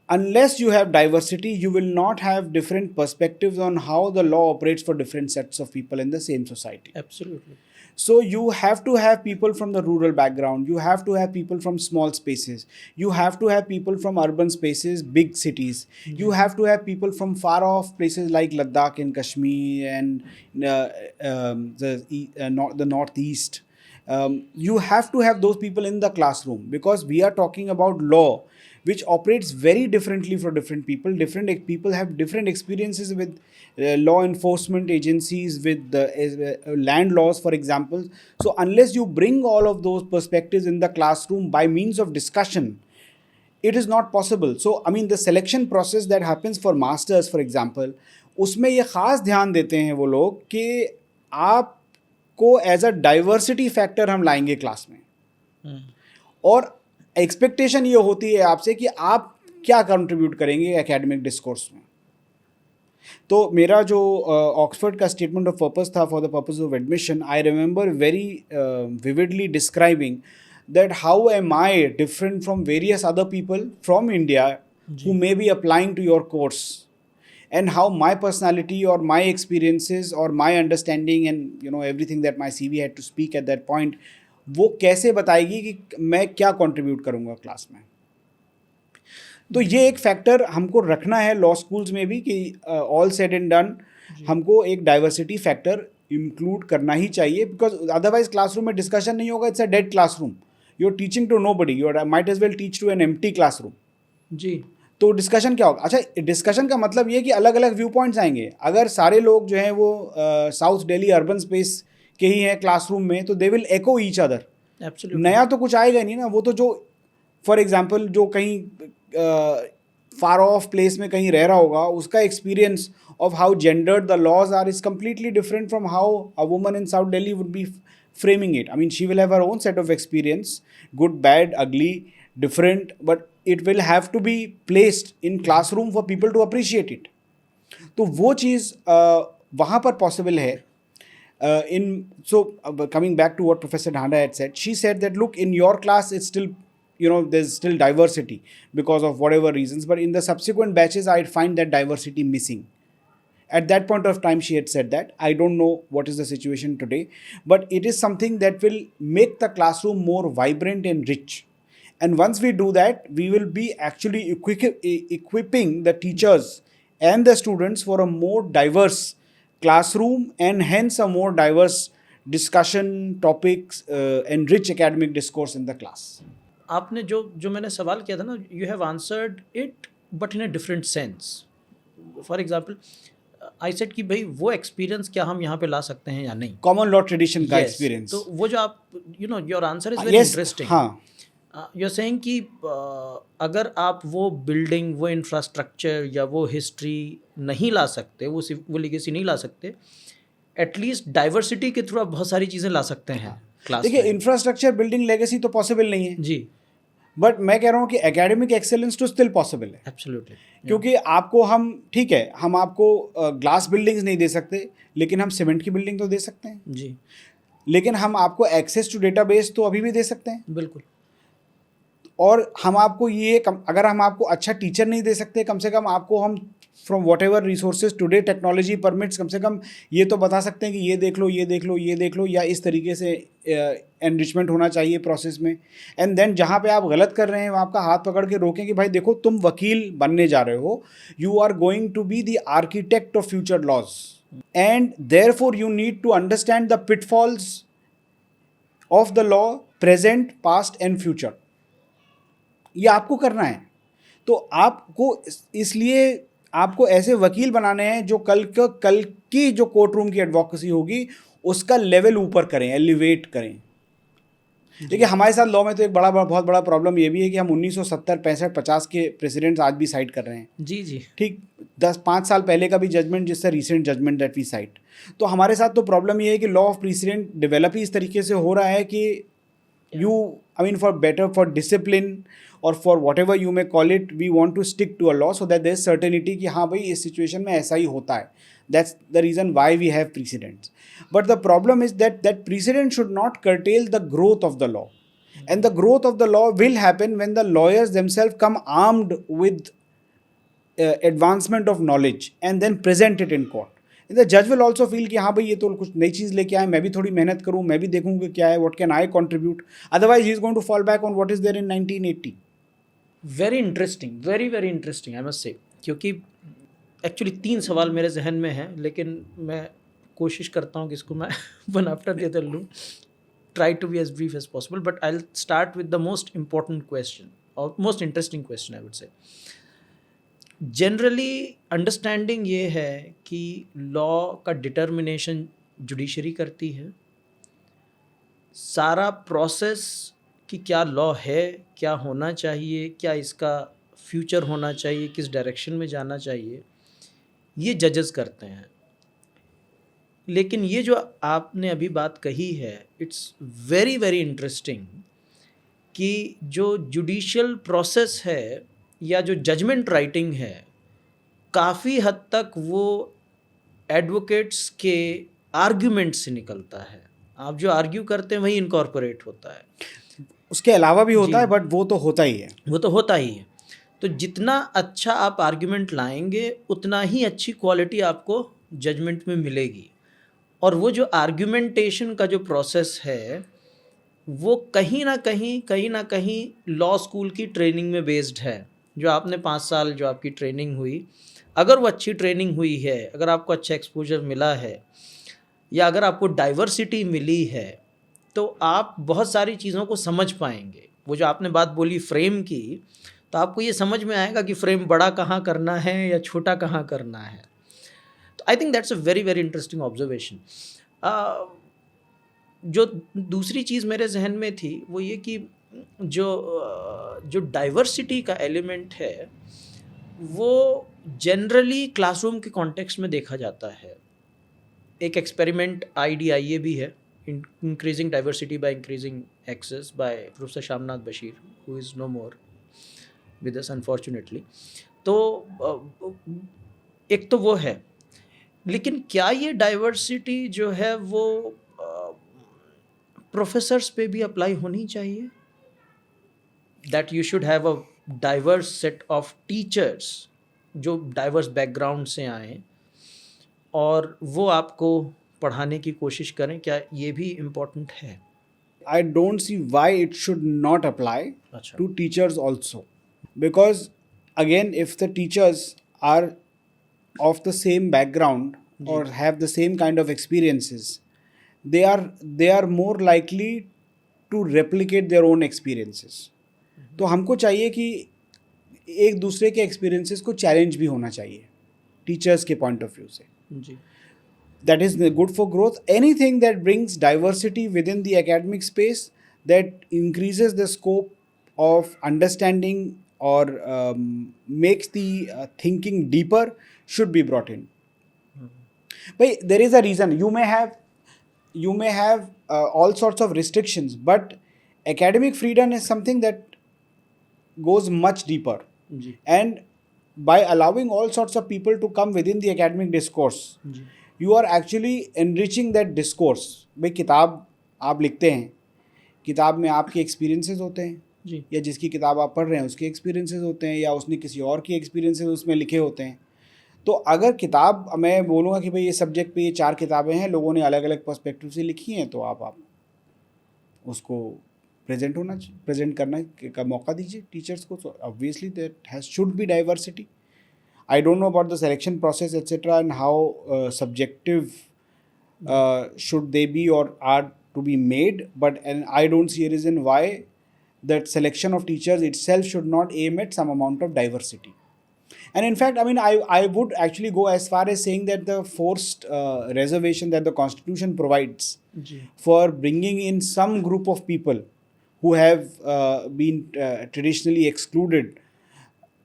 Unless you have diversity, you will not have different perspectives on how the law operates for different sets of people in the same society. Absolutely. So you have to have people from the rural background, you have to have people from small spaces, you have to have people from urban spaces, big cities, you have to have people from far off places like Ladakh and Kashmir and the northeast. You have to have those people in the classroom, because we are talking about law which operates very differently for different people. Different people have different experiences with law enforcement agencies, with land laws, for example. So unless you bring all of those perspectives in the classroom by means of discussion, it is not possible. So I mean, the selection process that happens for masters, for example, उसमें ये ख़ास ध्यान देते हैं वो लोग कि आपको एज अ डाइवर्सिटी फैक्टर हम लाएंगे क्लास में, और एक्सपेक्टेशन ये होती है आपसे कि आप क्या कंट्रीब्यूट करेंगे एकेडमिक डिस्कोर्स में। तो मेरा जो ऑक्सफोर्ड का स्टेटमेंट ऑफ पर्पस था for the purpose of admission, I remember very vividly describing that how am I different from various other people from India who may be applying to your course, and how my personality or my experiences or my understanding and you know everything that my CV had to speak at that point, वो कैसे बताएगी कि मैं क्या कंट्रीब्यूट करूँगा क्लास में। तो ये एक फैक्टर हमको रखना है लॉ स्कूल्स में भी कि ऑल सेड एंड डन हमको एक डाइवर्सिटी फैक्टर इंक्लूड करना ही चाहिए, बिकॉज अदरवाइज क्लासरूम में डिस्कशन नहीं होगा, it's a dead classroom, you are teaching to nobody, you are might as well teach to an empty classroom. जी, तो डिस्कशन क्या होगा? अच्छा, डिस्कशन का मतलब ये कि अलग अलग व्यू पॉइंट्स आएंगे। अगर सारे लोग जो हैं वो साउथ दिल्ली अर्बन स्पेस के ही हैं क्लासरूम में, तो they will echo each other, नया तो कुछ आएगा नहीं ना। वो तो जो फॉर एग्जांपल जो कहीं फार ऑफ प्लेस में कहीं रह रहा होगा, उसका experience of how gendered the laws are is completely different from how a woman in South Delhi would be framing it. I mean she will have her own set of experience, good, bad, ugly, different, but it will have to be placed in classroom for people to appreciate it. तो वो चीज़ वहाँ पर possible है। So coming back to what Professor Dhanda had said, she said that look, in your class it's still, you know, there's still diversity because of whatever reasons, but in the subsequent batches I'd find that diversity missing. At that point of time she had said that. I don't know what is the situation today, but it is something that will make the classroom more vibrant and rich. And once we do that, we will be actually equipping the teachers and the students for a more diverse classroom, and hence a more diverse discussion topics and rich academic discourse in the class. आपने जो मैंने सवाल किया था ना, you have answered it but in a different sense. For example, I said कि भाई वो एक्सपीरियंस क्या हम यहाँ पे ला सकते हैं या नहीं, कॉमन लॉ ट्रेडिशन का एक्सपीरियंस। तो वो जो आप your answer is very interesting. हाँ, you're saying कि अगर आप वो बिल्डिंग, वो इंफ्रास्ट्रक्चर या वो हिस्ट्री नहीं ला सकते, वो लेगेसी नहीं ला सकते, एटलीस्ट डाइवर्सिटी के थ्रू आप बहुत सारी चीज़ें ला सकते हैं क्लास। देखिए, इंफ्रास्ट्रक्चर, बिल्डिंग, लेगेसी तो पॉसिबल नहीं है जी, बट मैं कह रहा हूँ कि एकेडमिक एक्सेलेंस तो स्टिल पॉसिबल है। एब्सोल्युटली, क्योंकि आपको हम, ठीक है, हम आपको ग्लास बिल्डिंग्स नहीं दे सकते, लेकिन हम सीमेंट की बिल्डिंग तो दे सकते हैं जी, लेकिन हम आपको एक्सेस टू डेटाबेस तो अभी भी दे सकते हैं। बिल्कुल। और हम आपको ये अगर हम आपको अच्छा टीचर नहीं दे सकते, कम से कम आपको हम from whatever resources today technology permits, कम से कम ये तो बता सकते हैं कि ये देख लो, ये देख लो, ये देख लो, या इस तरीके से एनरिचमेंट होना चाहिए प्रोसेस में, एंड देन जहाँ पे आप गलत कर रहे हैं वहाँ आपका हाथ पकड़ के रोकें कि भाई देखो तुम वकील बनने जा रहे हो, you are going to be the architect of future laws, and therefore you need to understand the pitfalls of the law present, past and future. ये आपको करना है। तो आपको इसलिए आपको ऐसे वकील बनाने हैं जो कल की जो कोर्ट रूम की एडवोकेसी होगी उसका लेवल ऊपर करें, एलिवेट करें। देखिए हमारे साथ लॉ में तो एक बहुत बड़ा प्रॉब्लम ये भी है कि हम 1970, 65, 50 के प्रेसिडेंट्स आज भी साइड कर रहे हैं। जी जी ठीक 5 साल पहले का भी जजमेंट, जिससे recent judgement that we side. तो हमारे साथ तो प्रॉब्लम ये है कि लॉ ऑफ प्रेसिडेंट डेवलप ही इस तरीके से हो रहा है कि for better, for discipline or for whatever you may call it, we want to stick to a law so that there is certainty कि हाँ भाई इस situation में ऐसा ही होता है. That's the reason why we have precedents. But the problem is that precedent should not curtail the growth of the law. And the growth of the law will happen when the lawyers themselves come armed with advancement of knowledge and then present it in court. The judge will also feel कि हाँ भाई ये तो कुछ नई चीज़ लेके आए, मैं भी थोड़ी मेहनत करूँ, मैं भी देखूँ कि क्या है, what can I contribute. Otherwise he is going to fall back on what is there in 1980. Very interesting, very very interesting I must say, क्योंकि एक्चुअली 3 सवाल मेरे जहन में हैं, लेकिन मैं कोशिश करता हूँ कि इसको मैं वन आफ्टर द अदर लूँ, try to be as brief as possible, but I will start with the most important question और most interesting question I would say. Generally understanding ये है कि लॉ का डिटर्मिनेशन जुडिशरी करती है, सारा प्रोसेस कि क्या लॉ है, क्या होना चाहिए, क्या इसका फ्यूचर होना चाहिए, किस डायरेक्शन में जाना चाहिए, ये जजेस करते हैं. लेकिन ये जो आपने अभी बात कही है, इट्स वेरी वेरी इंटरेस्टिंग कि जो जुडिशियल प्रोसेस है या जो जजमेंट राइटिंग है, काफ़ी हद तक वो एडवोकेट्स के आर्ग्यूमेंट से निकलता है. आप जो आर्ग्यू करते हैं वही इनकॉर्पोरेट होता है, उसके अलावा भी होता है, बट वो तो होता ही है. वो तो होता ही है. तो जितना अच्छा आप आर्ग्यूमेंट लाएंगे उतना ही अच्छी क्वालिटी आपको जजमेंट में मिलेगी. और वो जो आर्ग्यूमेंटेशन का जो प्रोसेस है वो कहीं ना कहीं लॉ स्कूल की ट्रेनिंग में बेस्ड है. जो आपने 5 साल जो आपकी ट्रेनिंग हुई, अगर वो अच्छी ट्रेनिंग हुई है, अगर आपको अच्छा एक्सपोजर मिला है, या अगर आपको डाइवर्सिटी मिली है, तो आप बहुत सारी चीज़ों को समझ पाएंगे. वो जो आपने बात बोली फ्रेम की, तो आपको ये समझ में आएगा कि फ्रेम बड़ा कहाँ करना है या छोटा कहाँ करना है. तो I think that's a very very interesting observation. जो दूसरी चीज़ मेरे जहन में थी वो ये कि जो डाइवर्सिटी का एलिमेंट है वो जनरली क्लासरूम के कॉन्टेक्स्ट में देखा जाता है. एक एक्सपेरिमेंट IDIA भी है, increasing diversity by increasing access, by professor Shamnad Basheer, who is no more with us unfortunately. तो एक तो वो है, लेकिन क्या ये डाइवर्सिटी जो है वो प्रोफेसर्स पे भी अप्लाई होनी चाहिए? That you should have a diverse set of teachers जो डाइवर्स बैकग्राउंड से आए और वो आपको पढ़ाने की कोशिश करें, क्या ये भी इम्पोर्टेंट है? I don't see why it should not apply अच्छा. to teachers also. Because again, if the teachers are of the same background or have the same kind of experiences, they are more likely to replicate their own experiences. तो हमको चाहिए कि एक दूसरे के एक्सपीरियंसेस को चैलेंज भी होना चाहिए टीचर्स के पॉइंट ऑफ व्यू से. जी. That is good for growth. Anything that brings diversity within the academic space, that increases the scope of understanding or makes the thinking deeper, should be brought in. But there is a reason. You may have all sorts of restrictions, but academic freedom is something that goes much deeper. जी. And by allowing all sorts of people to come within the academic discourse, जी. You are actually enriching that discourse. भाई किताब आप लिखते हैं, किताब में आपके एक्सपीरियंसेस होते हैं जी. या जिसकी किताब आप पढ़ रहे हैं उसके एक्सपीरियंसेस होते हैं, या उसने किसी और की एक्सपीरियंसेस उसमें लिखे होते हैं. तो अगर किताब मैं बोलूँगा कि भाई ये सब्जेक्ट पे ये 4 किताबें हैं, लोगों ने अलग अलग पर्सपेक्टिव से लिखी हैं, तो आप उसको प्रेजेंट करना का मौका दीजिए टीचर्स को. So obviously there should be diversity. I don't know about the selection process etc. and how subjective should they be or are to be made, but and I don't see a reason why that selection of teachers itself should not aim at some amount of diversity. And in fact, I mean, I would actually go as far as saying that the forced reservation that the Constitution provides for bringing in some group of people who have been traditionally excluded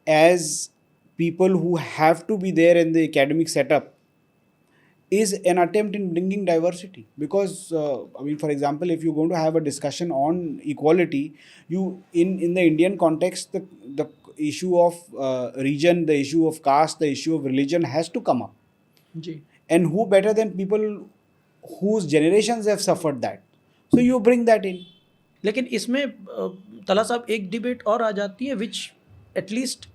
as people who have to be there in the academic setup is an attempt in bringing diversity. Because I mean, for example, if you're going to have a discussion on equality, you in the Indian context, the issue of region, the issue of caste, the issue of religion has to come up. Ji. And who better than people whose generations have suffered that? So you bring that in. लेकिन इसमें तला साहब एक डिबेट और आ जाती है which at least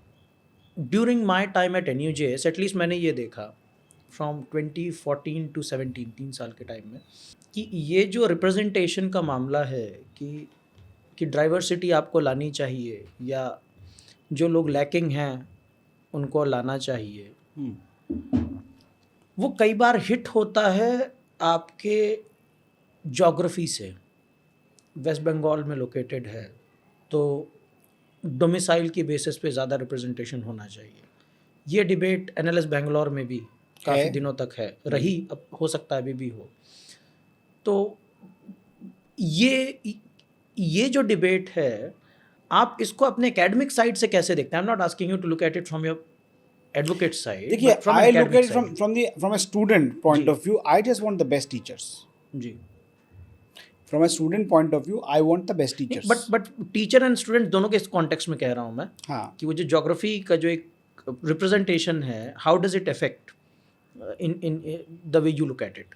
during my time at NUJS at least मैंने ये देखा फ्रॉम 2014 to 17 3 साल के टाइम में कि ये जो रिप्रेजेंटेशन का मामला है कि डाइवर्सिटी आपको लानी चाहिए या जो लोग लैकिंग हैं उनको लाना चाहिए, वो कई बार हिट होता है आपके ज्योग्राफी से. वेस्ट बंगाल में लोकेटेड है तो डोमिसाइल की बेसिस पे ज़्यादा रिप्रेजेंटेशन होना चाहिए. ये डिबेट NLS बेंगलोर में भी काफ़ी दिनों तक है रही, अब हो सकता है अभी भी हो. तो ये जो डिबेट है आप इसको अपने एकेडमिक साइड से कैसे देखते हैं? I am not asking you to look at it from your advocate side. देखिए, I look at it from a student point of view. I just want the best teachers. जी. From a student point of view, I want the best teachers. But teacher and student दोनों के कॉन्टेक्स्ट में कह रहा हूँ मैं. हाँ. कि वो जो ज्योग्राफी का जो एक रिप्रेजेंटेशन है, how does it affect in the way you look at it?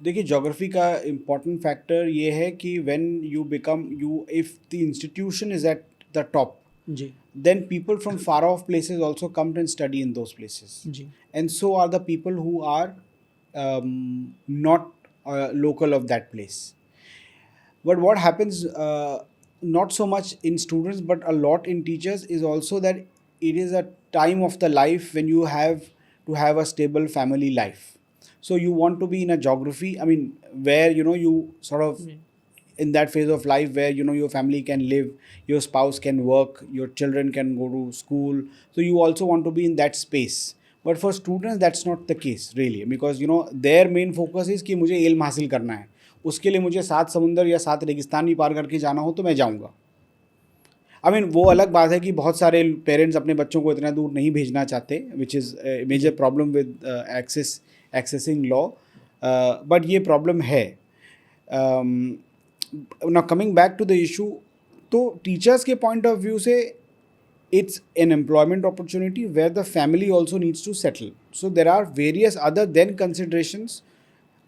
देखिए, ज्योग्राफी का इम्पॉर्टेंट फैक्टर ये है कि when you become if the institution is at the top, जी, then people from far off places also come and study in those places. जी. And so are the people who are not local of that place. But what happens not so much in students but a lot in teachers is also that it is a time of the life when you have to have a stable family life. So you want to be in a geography, I mean, where you sort of in that phase of life where your family can live, your spouse can work, your children can go to school. So you also want to be in that space. But for students that's not the case really, because their main focus is कि मुझे इल्म हासिल करना है, उसके लिए मुझे 7 समुंदर या 7 रेगिस्तान भी पार करके जाना हो तो मैं जाऊँगा. आई मीन, वो अलग बात है कि बहुत सारे पेरेंट्स अपने बच्चों को इतना दूर नहीं भेजना चाहते, which is major problem with accessing law, but ये प्रॉब्लम है. Now coming back to the issue, तो टीचर्स के पॉइंट ऑफ व्यू से it's an employment opportunity where the family also needs to settle. So there are various other then considerations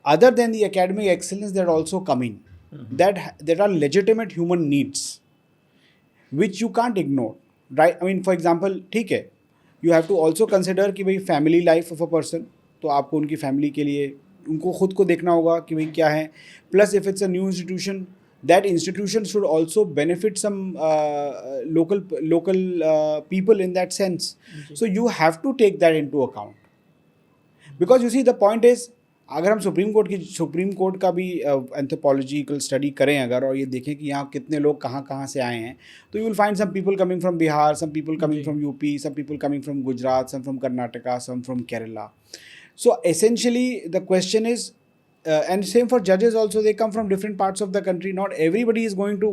other than the academic excellence that also come in, that are legitimate human needs which you can't ignore, right? I mean, for example, ठीक है, you have to also consider कि भाई family life of a person, तो आपको उनकी family के लिए उनको खुद को देखना होगा कि भाई क्या है. Plus if it's a new institution, that institution should also benefit some local people in that sense. So you have to take that into account, because you see the point is, अगर हम सुप्रीम कोर्ट का भी एंथ्रोपोलॉजिकल स्टडी करें अगर, और ये देखें कि यहाँ कितने लोग कहाँ से आए हैं, तो you will find some people coming from Bihar, some people coming from UP, some people coming from Gujarat, some from Karnataka, some from Kerala. So essentially the question is, and same for judges also, they come from different parts of the country. Not everybody is going to,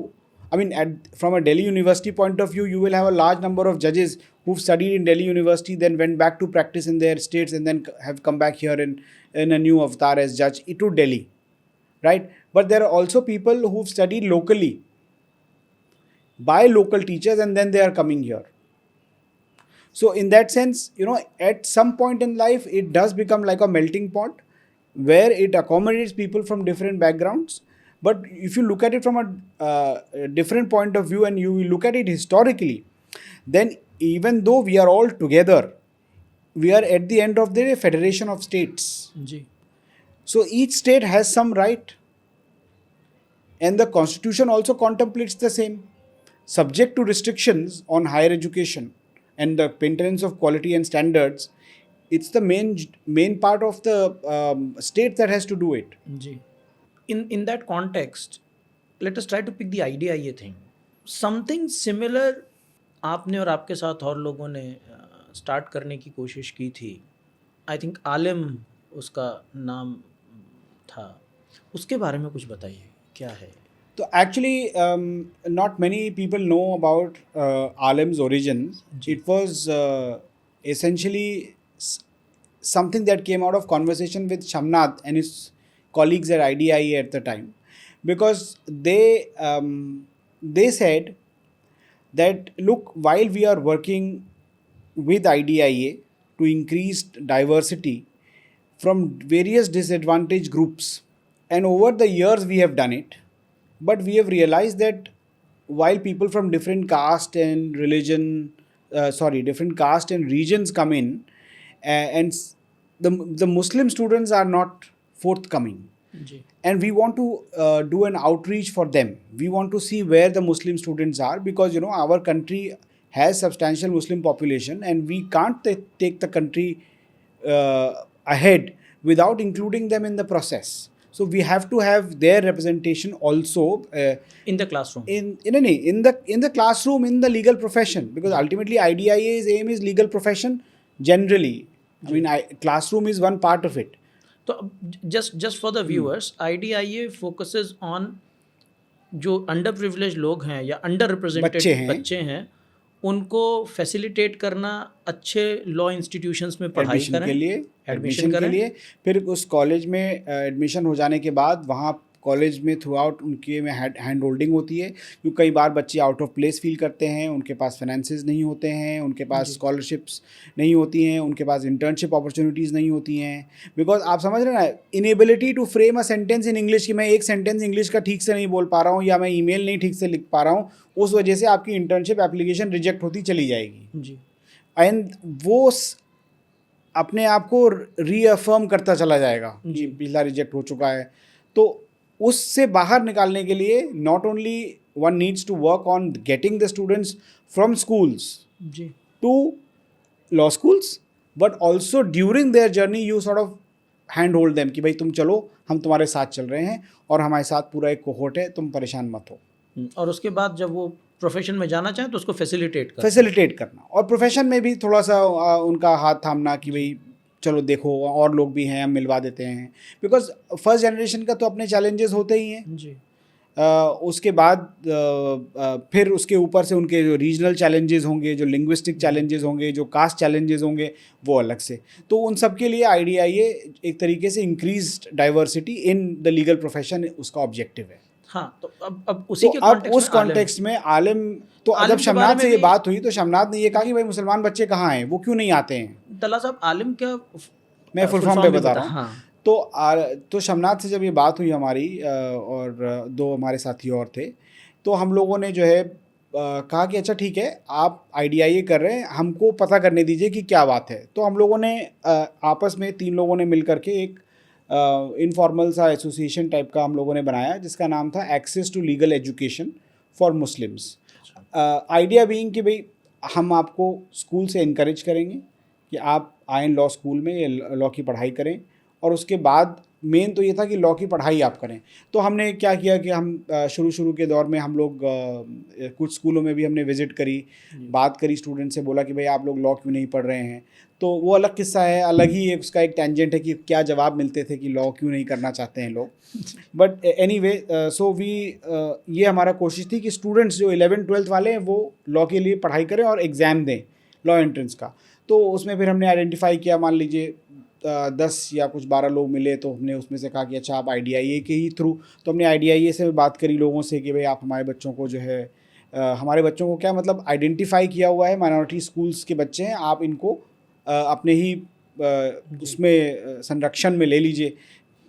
I mean, from a Delhi University point of view, you will have a large number of judges who've studied in Delhi University, then went back to practice in their states, and then have come back here in a new avatar as judge to Delhi, right? But there are also people who've studied locally by local teachers, and then they are coming here. So in that sense, at some point in life, it does become like a melting pot, where it accommodates people from different backgrounds. But if you look at it from a different point of view, and you look at it historically, then even though we are all together, we are at the end of the day a federation of states. जी. So each state has some right. and the constitution also contemplates the same, subject to restrictions on higher education and the maintenance of quality and standards. It's the main part of the state that has to do it. जी. In that context, let us try to pick the IDIA thing. Something similar आपने और आपके साथ और लोगों ने स्टार्ट करने की कोशिश की थी. आई थिंक आलिम उसका नाम था. उसके बारे में कुछ बताइए, क्या है? So actually, not many people know about Alim's origins. It was essentially something that came out of conversation with Shamnath and his colleagues at IDIA at the time, because they said that, look, while we are working with IDIA to increase diversity from various disadvantaged groups, and over the years we have done it. But we have realized that while people from different caste and different caste and regions come in, and the Muslim students are not forthcoming. जी. And we want to do an outreach for them. We want to see where the Muslim students are, because our country has substantial Muslim population, and we can't take the country ahead without including them in the process. So we have to have their representation also In the classroom. in the classroom, in the legal profession, because ultimately IDIA's aim is legal profession generally. I mean, classroom is one part of it. तो just for the viewers, IDIA focuses on जो अंडर प्रिविलेज लोग हैं या अंडर रिप्रेजेंटेड बच्चे हैं, उनको फैसिलिटेट करना अच्छे लॉ इंस्टीट्यूशंस में पढ़ाई एडमिशन के लिए, करें. फिर उस कॉलेज में एडमिशन हो जाने के बाद वहाँ कॉलेज में थ्रू आउट उनके में हैंड होल्डिंग होती है, क्योंकि कई बार बच्चे आउट ऑफ प्लेस फील करते हैं, उनके पास फाइनेंसेस नहीं होते हैं, उनके पास स्कॉलरशिप्स नहीं होती हैं, उनके पास इंटर्नशिप अपॉर्चुनिटीज़ नहीं होती हैं. बिकॉज आप समझ रहे हैं ना, inability to frame a sentence in English, कि मैं एक सेंटेंस इंग्लिश का ठीक से नहीं बोल पा रहा हूँ, या मैं ईमेल नहीं ठीक से लिख पा रहा हूँ, उस वजह से आपकी इंटर्नशिप एप्लीकेशन रिजेक्ट होती चली जाएगी. जी. एंड वो अपने आप को रीअफर्म करता चला जाएगा कि पिछला रिजेक्ट हो चुका है. तो उससे बाहर निकालने के लिए not only one needs to work on getting the students from schools to law schools, but also during their journey you sort of hand hold them कि भाई तुम चलो, हम तुम्हारे साथ चल रहे हैं और हमारे साथ पूरा एक कोहोर्ट है, तुम परेशान मत हो. और उसके बाद जब वो प्रोफेशन में जाना चाहें तो उसको फैसिलिटेट करना, और प्रोफेशन में भी थोड़ा सा उनका हाथ थामना कि भाई चलो देखो और लोग भी हैं, हम मिलवा देते हैं. बिकॉज फर्स्ट जनरेशन का तो अपने चैलेंजेस होते ही हैं जी. उसके बाद फिर उसके ऊपर से उनके जो रीजनल चैलेंजेस होंगे, जो लिंग्विस्टिक चैलेंजेस होंगे, जो कास्ट चैलेंजेस होंगे, वो अलग से. तो उन सब के लिए IDIA एक तरीके से increased diversity in the legal profession उसका ऑब्जेक्टिव है. हाँ, तो अब उसी के अब उस कॉन्टेक्स्ट में आलिम, तो जब शमनाथ से ये बात हुई तो शमनाथ ने ये कहा कि भाई मुसलमान बच्चे कहाँ हैं, वो क्यों नहीं आते हैं. तला साहब, आलिम क्या, मैं फुल फॉर्म पे बता रहा हूँ. हाँ. तो शमनाथ से जब ये बात हुई हमारी, और दो हमारे साथी और थे, तो हम लोगों ने जो है कहा कि अच्छा ठीक है, आप IDIA कर रहे हैं, हमको पता करने दीजिए कि क्या बात है. तो हम लोगों ने आपस में 3 लोगों ने मिल करके एक इनफॉर्मल सा एसोसिएशन टाइप का हम लोगों ने बनाया, जिसका नाम था access to legal education for Muslims. Idea being कि भाई हम आपको स्कूल से इनकरेज करेंगे कि आप आएँ लॉ स्कूल में, लॉ की पढ़ाई करें, और उसके बाद मेन तो ये था कि लॉ की पढ़ाई आप करें. तो हमने क्या किया कि हम शुरू के दौर में हम लोग कुछ स्कूलों में भी हमने विज़िट करी, बात करी, स्टूडेंट से बोला कि भाई आप लोग लॉ क्यों नहीं पढ़ रहे हैं. तो वो अलग किस्सा है, अलग ही उसका एक टेंजेंट है कि क्या जवाब मिलते थे कि लॉ क्यों नहीं करना चाहते हैं लोग. बट एनीवे, सो वी ये हमारा कोशिश थी कि स्टूडेंट्स जो 11th-12th वाले हैं वो लॉ के लिए पढ़ाई करें और एग्ज़ाम दें लॉ एंट्रेंस का. तो उसमें फिर हमने आइडेंटिफाई किया, मान लीजिए 10 या कुछ 12 लोग मिले, तो हमने उसमें से कहा कि अच्छा आप IDIA के ही थ्रू, तो हमने IDIA से बात करी लोगों से कि भाई आप हमारे बच्चों को जो है, हमारे बच्चों को क्या मतलब आइडेंटिफाई किया हुआ है, माइनॉरिटी स्कूल्स के बच्चे हैं, आप इनको अपने ही उसमें संरक्षण में ले लीजिए,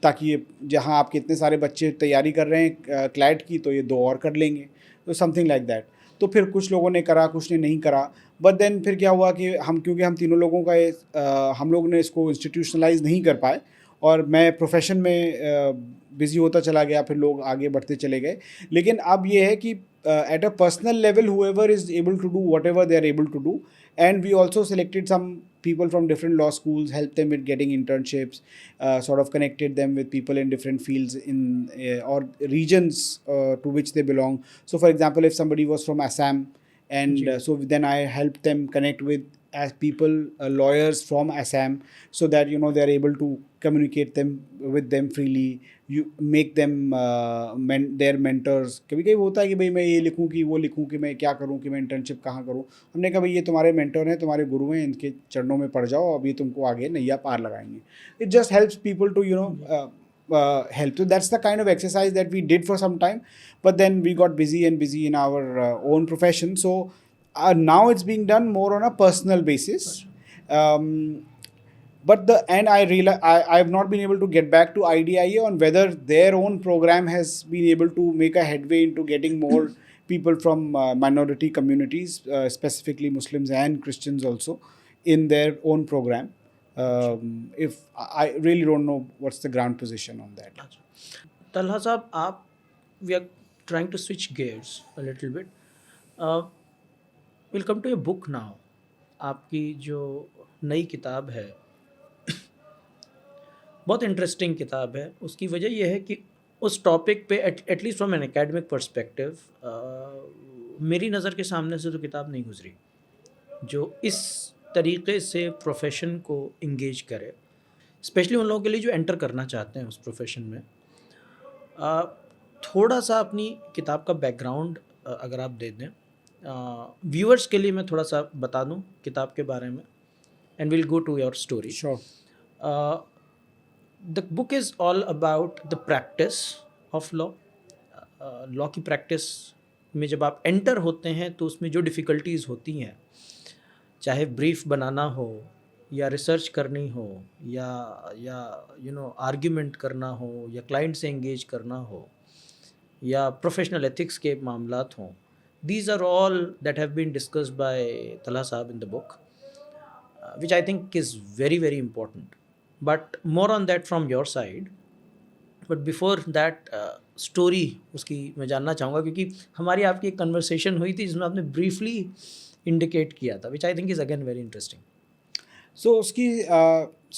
ताकि ये जहाँ आपके इतने सारे बच्चे तैयारी कर रहे हैं क्लैट की, तो ये 2 और कर लेंगे. तो समथिंग लाइक दैट. तो फिर कुछ लोगों ने करा, कुछ ने नहीं करा. बट देन फिर क्या हुआ कि क्योंकि हम तीनों लोगों का हम लोग ने इसको इंस्टीट्यूशनलाइज नहीं कर पाए, और मैं प्रोफेशन में बिज़ी होता चला गया, फिर लोग आगे बढ़ते चले गए। लेकिन अब ये है कि at a personal level, whoever is able to do whatever they are able to do, and we also selected some people from different law schools, helped them with getting internships, sort of connected them with people in different fields in or regions to which they belong. So for example, if somebody was from Assam, and so then I helped them connect with as people lawyers from Assam, so that they are able to communicate them with them freely. You make them their mentors. कभी कभी होता है कि भाई मैं ये लिखूं कि वो लिखूं कि मैं क्या करूं, कि मैं इंटर्नशिप कहाँ करूं। हमने कहा भाई ये तुम्हारे मेंटर हैं, तुम्हारे गुरु हैं, इनके चरणों में पड़ जाओ, अभी तुमको आगे नैया पार लगाएंगे। It just helps people to help. So that's the kind of exercise that we did for some time, but then we got busy in our own profession. So now it's being done more on a personal basis. But I realize I have not been able to get back to IDIA on whether their own program has been able to make a headway into getting more people from minority communities, specifically Muslims and Christians also, in their own program. If I really don't know what's the ground position on that. Talha साहब, we are trying to switch gears a little bit. We'll come to a book now. आपकी जो नई किताब है बहुत इंटरेस्टिंग किताब है। उसकी वजह यह है कि उस टॉपिक पे at least from an academic perspective मेरी नज़र के सामने से तो किताब नहीं गुजरी जो इस तरीक़े से प्रोफेशन को इंगेज करे, स्पेशली उन लोगों के लिए जो एंटर करना चाहते हैं उस प्रोफेशन में। थोड़ा सा अपनी किताब का बैकग्राउंड अगर आप दे दें व्यूअर्स के लिए, मैं थोड़ा सा बता दूं किताब के बारे में, and will go to your story. Sure. The book is all about the practice of law. Law की प्रैक्टिस में जब आप एंटर होते हैं तो उसमें जो डिफ़िकल्टीज़ होती हैं, चाहे ब्रीफ बनाना हो या रिसर्च करनी हो या आर्ग्यूमेंट करना हो या क्लाइंट से एंगेज करना हो या प्रोफेशनल एथिक्स के मामलात हों, these are all that have been discussed by Talha Saab in the book, which I think is very, very important. But more on that from your side. But before that, story उसकी मैं जानना चाहूँगा, क्योंकि हमारी आपकी एक कन्वर्सेशन हुई थी जिसमें आपने briefly indicate किया था, which I think is again very interesting. So उसकी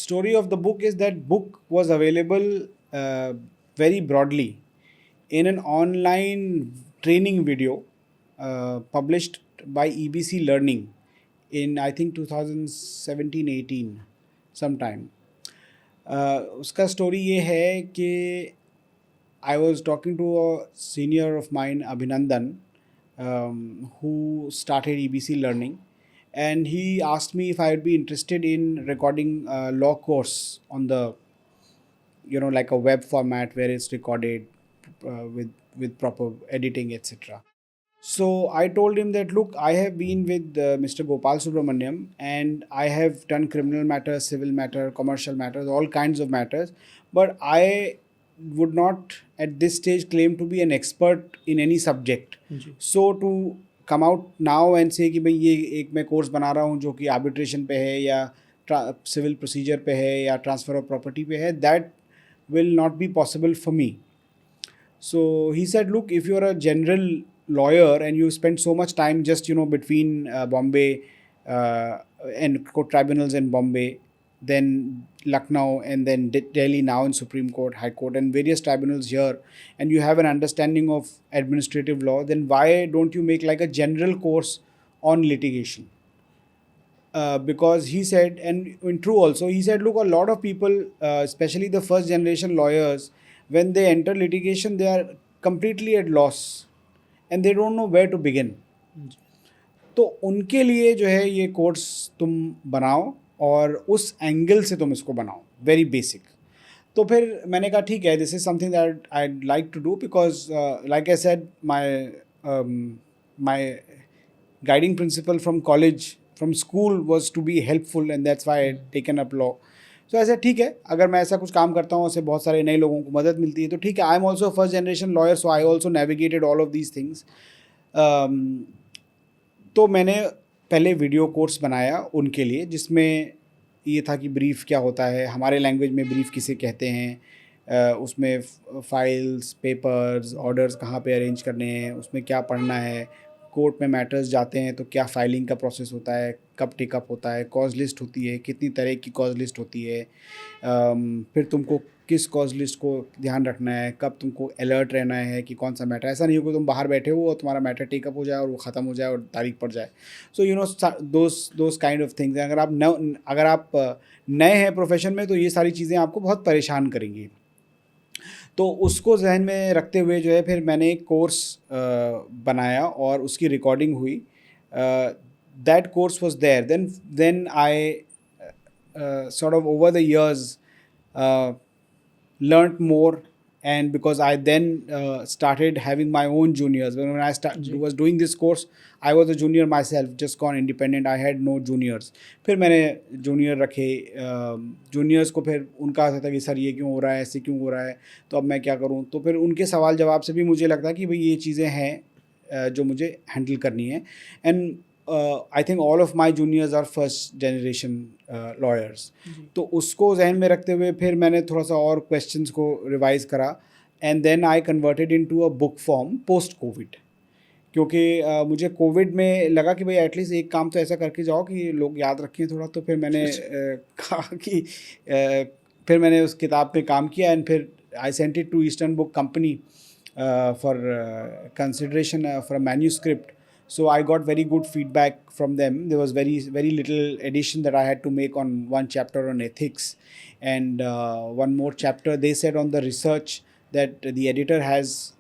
story of the book is that book was available very broadly in an online training video published by EBC Learning in I think 2017-18 sometime. उसका story ये है कि I was talking to a senior of mine, Abhinandan, who started EBC Learning, and he asked me if I would be interested in recording a law course on the, like a web format where it's recorded with proper editing, etc. So I told him that, look, I have been with Mr. Gopal Subramaniam, and I have done criminal matters, civil matter, commercial matters, all kinds of matters, but I would not at this stage claim to be an expert in any subject. So to come out now and say कि भाई ये एक मैं कोर्स बना रहा हूँ जो कि आर्बिट्रेशन पे है या सिविल प्रोसीजर पे है या ट्रांसफ़र ऑफ प्रॉपर्टी पे है, that will not be possible for me. So he said, look, if you're a general lawyer and you spend so much time just between Bombay and court tribunals in Bombay, then Lucknow, and then Delhi now in Supreme Court, High Court, and various tribunals here, and you have an understanding of administrative law, then why don't you make like a general course on litigation? Because he said, and in true also, he said, look, a lot of people, especially the first generation lawyers, when they enter litigation, they are completely at loss and they don't know where to begin. तो उनके लिए जो है ये कोर्स तुम बनाओ और उस एंगल से तुम इसको बनाओ, वेरी बेसिक। तो फिर मैंने कहा ठीक है, this is something that I like to do, because like I said my guiding principle from college, from school was to be helpful, and that's why I taken up law. So ऐसे ठीक है, अगर मैं ऐसा कुछ काम करता हूँ उससे बहुत सारे नए लोगों को मदद मिलती है तो ठीक है। I am also first generation lawyer, so I also navigated all of these things. तो मैंने पहले वीडियो कोर्स बनाया उनके लिए, जिसमें ये था कि ब्रीफ क्या होता है, हमारे लैंग्वेज में ब्रीफ किसे कहते हैं, उसमें फाइल्स, पेपर्स, ऑर्डर्स कहाँ पे अरेंज करने हैं, उसमें क्या पढ़ना है, कोर्ट में मैटर्स जाते हैं तो क्या फाइलिंग का प्रोसेस होता है, कब टेकअप होता है, कॉज लिस्ट होती है, कितनी तरह की कॉज लिस्ट होती है, फिर तुमको किस कॉज लिस्ट को ध्यान रखना है, कब तुमको अलर्ट रहना है कि कौन सा मैटर, ऐसा नहीं हो कि तुम बाहर बैठे हो और तुम्हारा मैटर टेकअप हो जाए और वो ख़त्म हो जाए और तारीख पड़ जाए. So you know those kind of things. अगर आप नए हैं प्रोफेशन में तो ये सारी चीज़ें आपको बहुत परेशान करेंगी. तो उसको जहन में रखते हुए जो है फिर मैंने एक कोर्स बनाया और उसकी रिकॉर्डिंग हुई. That course was there. Then I sort of over the years learnt more, and because I then started having my own juniors. When I was doing this course, I was a junior myself, just gone independent. I had no juniors. फिर मैंने जूनियर रखे. जूनियर्स को फिर उनका आता था कि सर ये क्यों हो रहा है, ऐसे क्यों हो रहा है, तो अब मैं क्या करूँ. तो फिर उनके सवाल जवाब से भी मुझे लगता कि भाई ये चीज़ें हैं जो मुझे हैंडल करनी है. And I think all of my juniors are first generation lawyers. तो उसको जहन में रखते हुए फिर मैंने थोड़ा सा और क्वेश्चंस को रिवाइज करा, and then I converted into a book form post COVID. क्योंकि मुझे कोविड में लगा कि भाई एटलीस्ट एक काम तो ऐसा करके जाओ कि लोग याद रखें थोड़ा. तो फिर मैंने कहा कि फिर मैंने उस किताब पे काम किया, एंड फिर I sent it to Eastern Book Company for consideration for a manuscript. So I got very good feedback from them. There was very little addition that I had to make on one chapter on ethics, and one more chapter they said on the research that the editor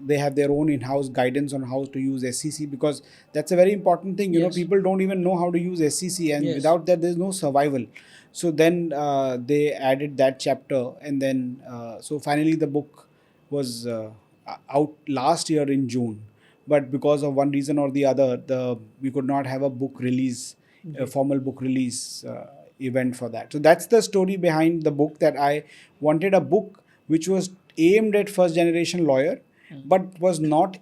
they have their own in-house guidance on how to use SCC, because that's a very important thing. You know, people don't even know how to use SCC, and without that there's no survival. So then they added that chapter, and then so finally the book was out last year in June. But because of one reason or the other, we could not have a book release, a formal book release event for that. So that's the story behind the book, that I wanted a book which was aimed at first generation lawyer, but was not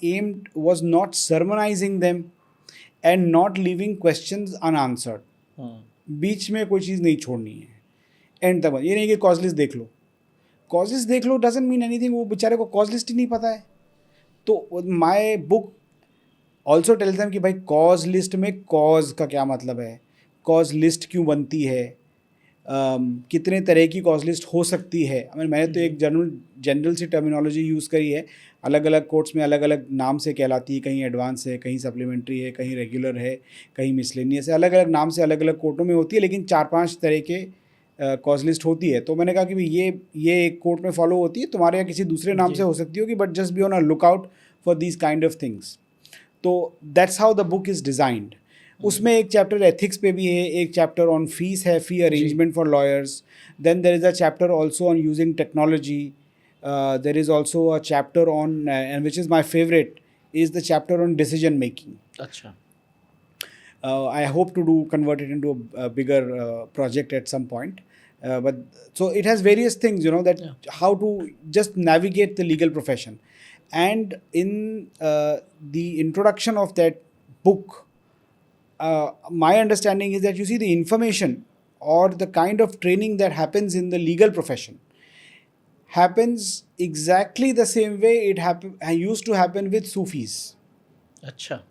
sermonizing them and not leaving questions unanswered. बीच में कोई चीज़ नहीं छोड़नी है. एंड तक ये नहीं कि कॉज लिस्ट देख लो. कॉज लिस्ट देख लो डजंट मीन एनीथिंग. वो बेचारे को कॉज लिस्ट ही नहीं पता है. तो my book also tells them कि भाई कॉज लिस्ट में कॉज का क्या मतलब है, कॉज लिस्ट क्यों बनती है, कितने तरह की कॉज लिस्ट हो सकती है. मैंने तो एक जनरल सी टर्मिनोलॉजी यूज़ करी है. अलग अलग कोर्ट्स में अलग अलग नाम से कहलाती है. कहीं एडवांस है, कहीं सप्लीमेंट्री है, कहीं रेगुलर है, कहीं मिसलेनियस है. अलग अलग नाम से अलग अलग कोर्टों में होती है, लेकिन 4-5 तरह के कॉज लिस्ट होती है. तो मैंने कहा कि भाई ये एक कोर्ट में फॉलो होती है, तुम्हारे यहाँ किसी दूसरे नाम से हो सकती होगी, but just be on a look out for these kind of things. तो that's how the book is designed. उसमें एक चैप्टर एथिक्स पे भी है, एक चैप्टर ऑन फीस है, fee arrangement for lawyers. Then there is a chapter also on using technology. There is also a chapter on, and which is my favourite, is the chapter on decision making. अच्छा. I hope to convert it into a bigger project at some point. But so it has various things, you know, that how to just navigate the legal profession. And in the introduction of that book, my understanding is that you see the information or the kind of training that happens in the legal profession happens exactly the same way it used to happen with Sufis. अच्छा.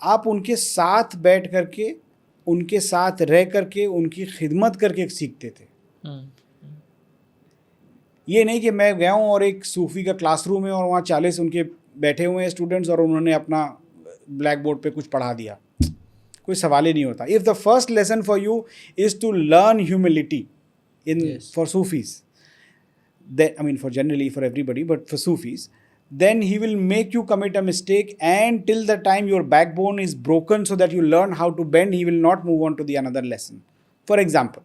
आप उनके साथ बैठ करके, उनके साथ रह करके, उनकी खिदमत करके सीखते थे. ये नहीं कि मैं गया हूँ और एक सूफी का क्लासरूम है और वहाँ 40 उनके बैठे हुए हैं स्टूडेंट्स और उन्होंने अपना ब्लैक बोर्ड पे कुछ पढ़ा दिया. कोई सवाल ही नहीं होता. If the first lesson for you is to learn humility in for Sufis, I mean for generally for everybody, but for Sufis, then he will make you commit a mistake, and till the time your backbone is broken so that you learn how to bend, he will not move on to the another lesson. For example,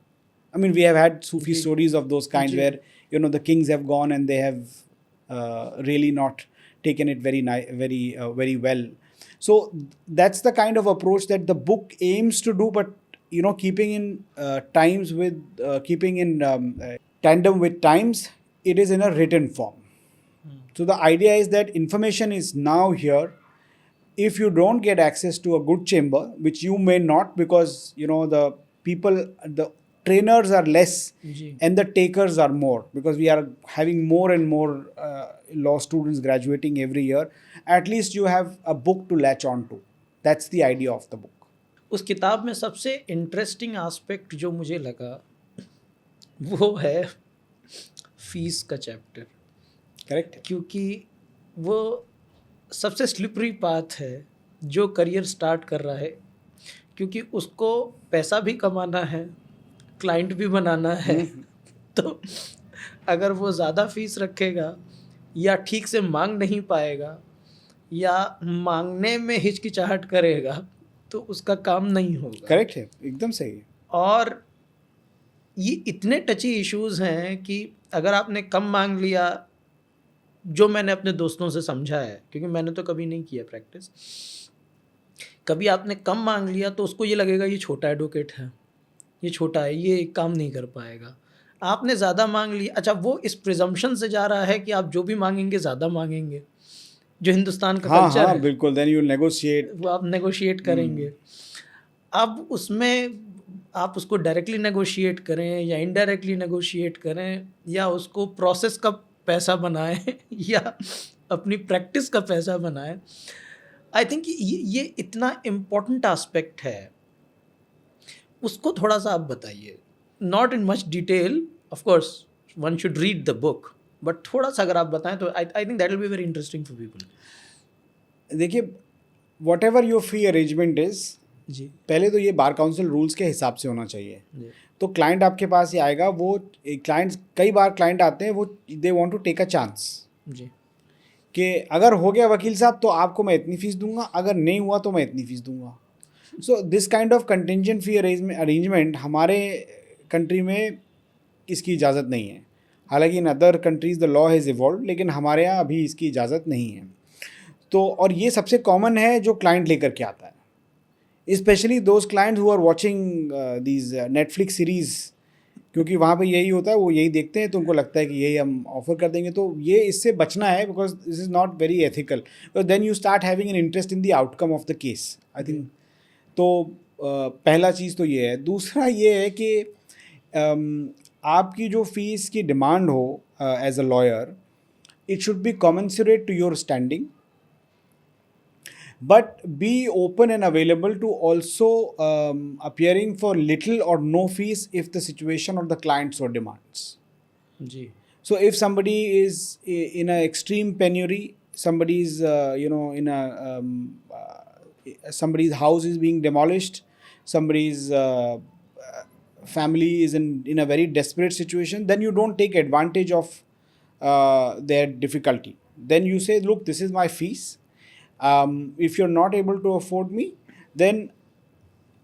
I mean, we have had Sufi stories of those kinds where, you know, the kings have gone and they have really not taken it very well. So that's the kind of approach that the book aims to do, but, you know, keeping in tandem with times, it is in a written form. So the idea is that information is now here. If you don't get access to a good chamber, which you may not, because, you know, the people, trainers are less जी and the takers are more, because we are having more and more law students graduating every year. At least you have a book to latch on to. That's the idea of the book. उस किताब में सबसे इंटरेस्टिंग एस्पेक्ट जो मुझे लगा वो है फीस का चैप्टर, Correct? क्योंकि वो सबसे स्लिपरी पाथ है जो करियर स्टार्ट कर रहा है, क्योंकि उसको पैसा भी कमाना है, क्लाइंट भी बनाना है। तो अगर वो ज़्यादा फीस रखेगा या ठीक से मांग नहीं पाएगा या मांगने में हिचकिचाहट करेगा तो उसका काम नहीं होगा। करेक्ट है, एकदम सही है। और ये इतने टची इश्यूज हैं कि अगर आपने कम मांग लिया, जो मैंने अपने दोस्तों से समझा है, क्योंकि मैंने तो कभी नहीं किया प्रैक्टिस, कभी आपने कम मांग लिया तो उसको ये लगेगा ये छोटा एडवोकेट है, ये छोटा है, ये काम नहीं कर पाएगा। आपने ज़्यादा मांग लिया, अच्छा वो इस प्रिजम्पशन से जा रहा है कि आप जो भी मांगेंगे ज़्यादा मांगेंगे, जो हिंदुस्तान का हाँ कल्चर हाँ है बिल्कुल, देन यू नेगोशिएट। वो आप नेगोशिएट करेंगे। अब उसमें आप उसको डायरेक्टली नेगोशिएट करें या इनडायरेक्टली नेगोशिएट करें या उसको प्रोसेस का पैसा बनाएं या अपनी प्रैक्टिस का पैसा बनाएं, आई थिंक ये इतना इम्पोर्टेंट एस्पेक्ट है, उसको थोड़ा सा आप बताइए। Not in much detail, of course one should read the book, but थोड़ा सा अगर आप बताएं तो I think that will be very interesting for people. देखिए, whatever your fee arrangement is, जी पहले तो ये बार काउंसिल रूल्स के हिसाब से होना चाहिए। जी तो क्लाइंट आपके पास ही आएगा, वो क्लाइंट्स, कई बार क्लाइंट आते हैं, वो they want to take a chance जी कि अगर हो गया वकील साहब तो आपको मैं इतनी फीस दूंगा, अगर नहीं हुआ तो मैं इतनी फीस दूंगा। So this kind of contingent fee arrangement हमारे कंट्री में इसकी इजाज़त नहीं है। हालांकि in other countries the law has evolve, लेकिन हमारे यहाँ अभी इसकी इजाज़त नहीं है। तो और ये सबसे कॉमन है जो क्लाइंट लेकर के आता है, specially those clients who are watching these Netflix series, क्योंकि वहाँ पे यही होता है, वो यही देखते हैं तो उनको लगता है कि यही हम ऑफर कर देंगे। तो ये इससे बचना है, because this is not very ethical, because then you start having an interest in the outcome of the case, I think. तो पहला चीज़ तो ये है। दूसरा ये है कि आपकी जो फीस की डिमांड हो as a lawyer, it should be commensurate to your standing, but be open and available to also appearing for little or no fees if the situation or the client so demands. जी So if somebody is in an extreme penury, somebody's in a somebody's house is being demolished, somebody's family is in a very desperate situation, then you don't take advantage of their difficulty. Then you say, look, this is my fees. If you're not able to afford me, then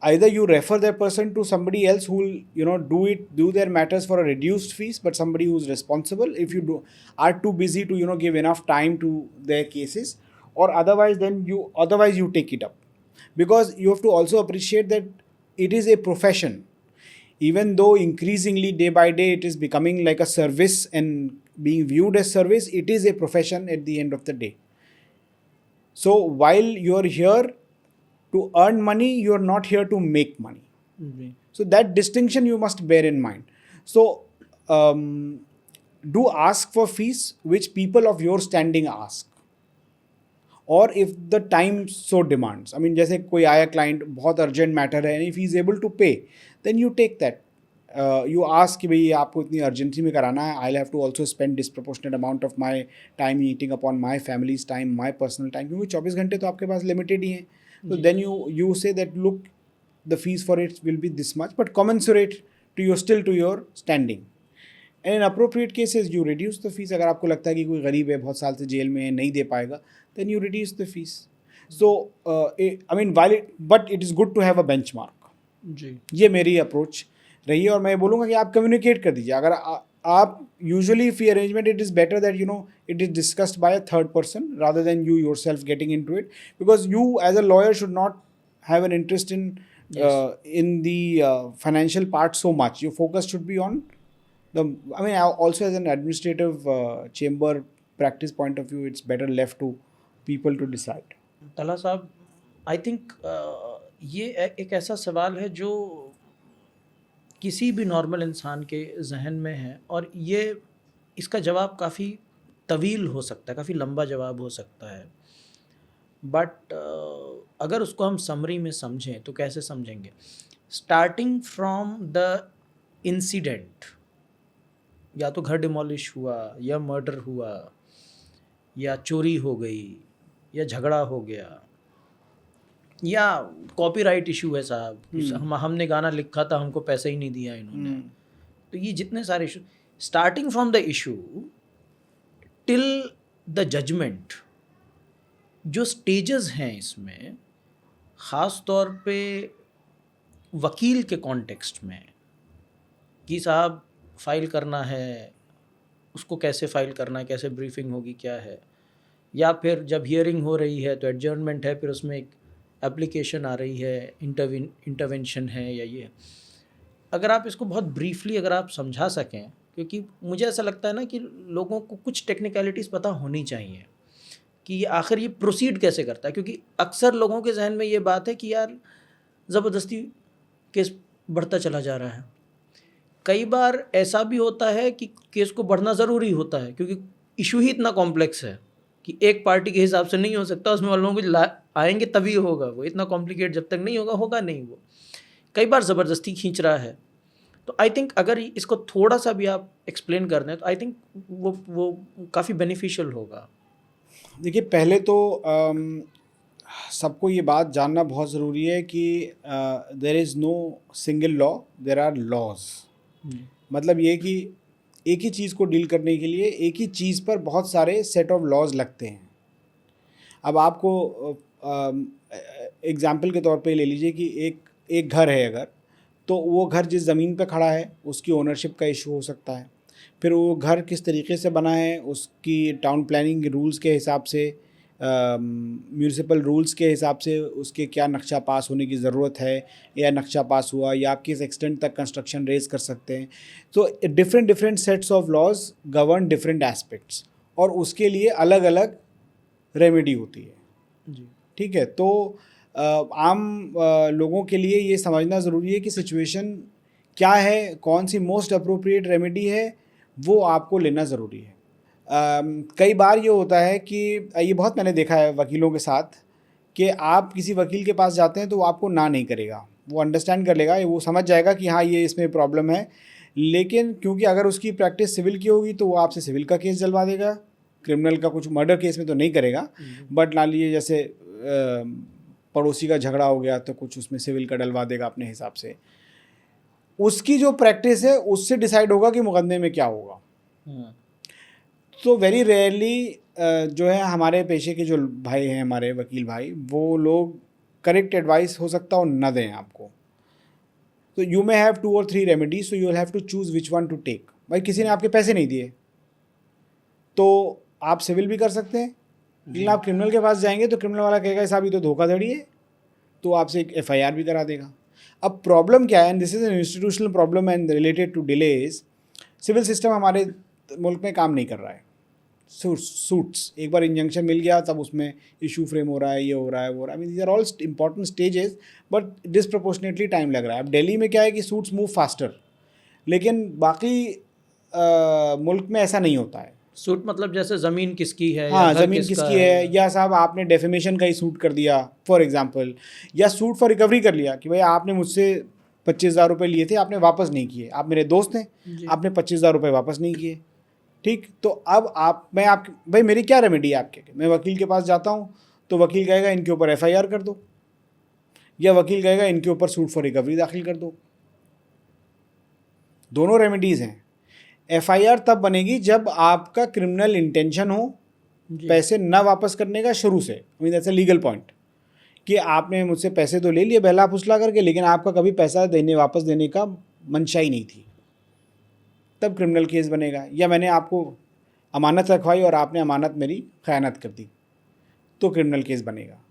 either you refer that person to somebody else who will do their matters for a reduced fees, but somebody who's responsible, if you are too busy to give enough time to their cases, or otherwise you take it up, because you have to also appreciate that it is a profession. Even though increasingly day by day it is becoming like a service and being viewed as service, it is a profession at the end of the day. So while you're here to earn money, you're not here to make money. जी So that distinction you must bear in mind. So do ask for fees which people of your standing ask, or if the time so demands. I mean, जैसे कोई आया client, बहुत urgent matter है, and if he is able to pay, then you take that. You ask कि भाई आपको इतनी अर्जेंसी में कराना है, I'll have to also spend disproportionate amount of my time eating upon my family's time, my personal time, क्योंकि 24 घंटे तो आपके पास लिमिटेड ही हैं। So then you say that, look, the fees for it will be this much, but commensurate to your standing. And in appropriate cases you reduce the fees. अगर आपको लगता है कि कोई गरीब है, बहुत साल से जेल में है, नहीं दे पाएगा, then you reduce the fees. So I mean, but it is good to have a benchmark. जी ये मेरी अप्रोच रही है, और मैं बोलूँगा कि आप कम्युनिकेट कर दीजिए। अगर आप usually fee arrangement, it is better that it is discussed bye a third person rather than you yourself getting into it, because you as a lawyer should not have an interest in the financial part so much. Your focus should be on also as an administrative chamber practice point of view, it's better left to people to decide. तला साहब, आई थिंक ये एक ऐसा सवाल है जो किसी भी नॉर्मल इंसान के जहन में है, और ये इसका जवाब काफ़ी तवील हो सकता है, काफ़ी लंबा जवाब हो सकता है, बट अगर उसको हम समरी में समझें तो कैसे समझेंगे? स्टार्टिंग फ्रॉम द इंसिडेंट, या तो घर डिमोलिश हुआ, या मर्डर हुआ, या चोरी हो गई, या झगड़ा हो गया, या कॉपीराइट इशू है साहब, हमने गाना लिखा था, हमको पैसे ही नहीं दिया इन्होंने। तो ये जितने सारे issue, starting from the issue till the judgment, जो स्टेजेस हैं इसमें, ख़ास तौर पे वकील के कॉन्टेक्स्ट में, कि साहब फाइल करना है, उसको कैसे फाइल करना है, कैसे ब्रीफिंग होगी, क्या है, या फिर जब हियरिंग हो रही है तो एडजर्नमेंट है, फिर उसमें एक एप्लीकेशन आ रही है, इंटरवेंशन है, या ये। अगर आप इसको बहुत ब्रीफली अगर आप समझा सकें, क्योंकि मुझे ऐसा लगता है ना कि लोगों को कुछ टेक्निकलिटीज़ पता होनी चाहिए कि ये आखिर ये प्रोसीड कैसे करता है, क्योंकि अक्सर लोगों के जहन में ये बात है कि यार ज़बरदस्ती केस बढ़ता चला जा रहा है। कई बार ऐसा भी होता है कि केस को बढ़ना ज़रूरी होता है, क्योंकि इशू ही इतना कॉम्प्लेक्स है कि एक पार्टी के हिसाब से नहीं हो सकता, उसमें वालों को आएंगे तभी होगा, वो इतना कॉम्प्लिकेट जब तक नहीं होगा, होगा नहीं। वो कई बार ज़बरदस्ती खींच रहा है। तो आई थिंक अगर इसको थोड़ा सा भी आप एक्सप्लेन कर दें तो आई थिंक वो काफ़ी बेनिफिशियल होगा। देखिए, पहले तो सबको ये बात जानना बहुत ज़रूरी है कि there is no single law, there are laws. मतलब ये कि एक ही चीज़ को डील करने के लिए एक ही चीज़ पर बहुत सारे सेट ऑफ लॉज लगते हैं। अब आपको एग्ज़ाम्पल के तौर पे ले लीजिए कि एक घर है अगर, तो वो घर जिस ज़मीन पे खड़ा है उसकी ओनरशिप का इशू हो सकता है। फिर वो घर किस तरीके से बना है, उसकी टाउन प्लानिंग रूल्स के हिसाब से, म्यूनिसिपल रूल्स के हिसाब से उसके क्या नक्शा पास होने की ज़रूरत है, या नक्शा पास हुआ, या आप किस एक्सटेंट तक कंस्ट्रक्शन रेज कर सकते हैं। तो different sets of laws govern different aspects, और उसके लिए अलग अलग रेमेडी होती है जी। ठीक है। तो आम लोगों के लिए ये समझना ज़रूरी है कि सिचुएशन क्या है, कौन सी मोस्ट अप्रोप्रिएट रेमेडी है, वो आपको लेना ज़रूरी है। कई बार ये होता है कि ये बहुत मैंने देखा है वकीलों के साथ कि आप किसी वकील के पास जाते हैं तो वो आपको ना नहीं करेगा, वो अंडरस्टैंड कर लेगा, वो समझ जाएगा कि हाँ ये इसमें प्रॉब्लम है, लेकिन क्योंकि अगर उसकी प्रैक्टिस सिविल की होगी तो वो आपसे सिविल का केस जलवा देगा, क्रिमिनल का कुछ मर्डर केस में तो नहीं करेगा, बट मान लीजिए जैसे पड़ोसी का झगड़ा हो गया तो कुछ उसमें सिविल का डलवा देगा अपने हिसाब से। उसकी जो प्रैक्टिस है उससे डिसाइड होगा कि मुकदमे में क्या होगा। तो वेरी रेयरली जो है हमारे पेशे के जो भाई हैं, हमारे वकील भाई, वो लोग करेक्ट एडवाइस हो सकता है और ना दें आपको। तो you may have 2 or 3 remedies, so you will have to choose which one to take. भाई किसी ने आपके पैसे नहीं दिए तो आप सिविल भी कर सकते हैं, लेकिन आप क्रिमिनल के पास जाएंगे तो क्रिमिनल वाला कहेगा साहब ये तो धोखाधड़ी है, तो आपसे एक FIR भी करा देगा। अब प्रॉब्लम क्या है, and this is an institutional problem and related to delays, civil system हमारे मुल्क में काम नहीं कर रहा है। सूट्स एक बार इंजंक्शन मिल गया तब उसमें इशू फ्रेम हो रहा है, ये हो रहा है, वो हो रहा है। I mean these are all important stages, but disproportionately time लग रहा है। अब दिल्ली में क्या है कि सूट्स मूव फास्टर, लेकिन बाकी मुल्क में ऐसा नहीं होता है। सूट मतलब जैसे ज़मीन किसकी है, हाँ, या घर ज़मीन किसकी है, या साहब आपने डेफेमेशन का ही सूट कर दिया फॉर एग्जांपल, या सूट फॉर रिकवरी कर लिया कि भाई आपने मुझसे 25,000 रुपये लिए थे, आपने वापस नहीं किए, आप मेरे दोस्त हैं, आपने 25,000 रुपये वापस नहीं किए, ठीक। तो अब भाई मेरी क्या रेमेडी है आपके, मैं वकील के पास जाता हूँ तो वकील कहेगा इनके ऊपर FIR कर दो, या वकील कहेगा इनके ऊपर सूट फॉर रिकवरी दाखिल कर दो। दोनों रेमेडीज़ हैं। FIR तब बनेगी जब आपका क्रिमिनल इंटेंशन हो पैसे ना वापस करने का शुरू से। I mean that's a legal point कि आपने मुझसे पैसे तो ले लिए बहला फुसला करके, लेकिन आपका कभी पैसा वापस देने का मंशा ही नहीं थी, तब क्रिमिनल केस बनेगा। या मैंने आपको अमानत रखवाई और आपने अमानत मेरी खयानत कर दी, तो क्रिमिनल केस बनेगा।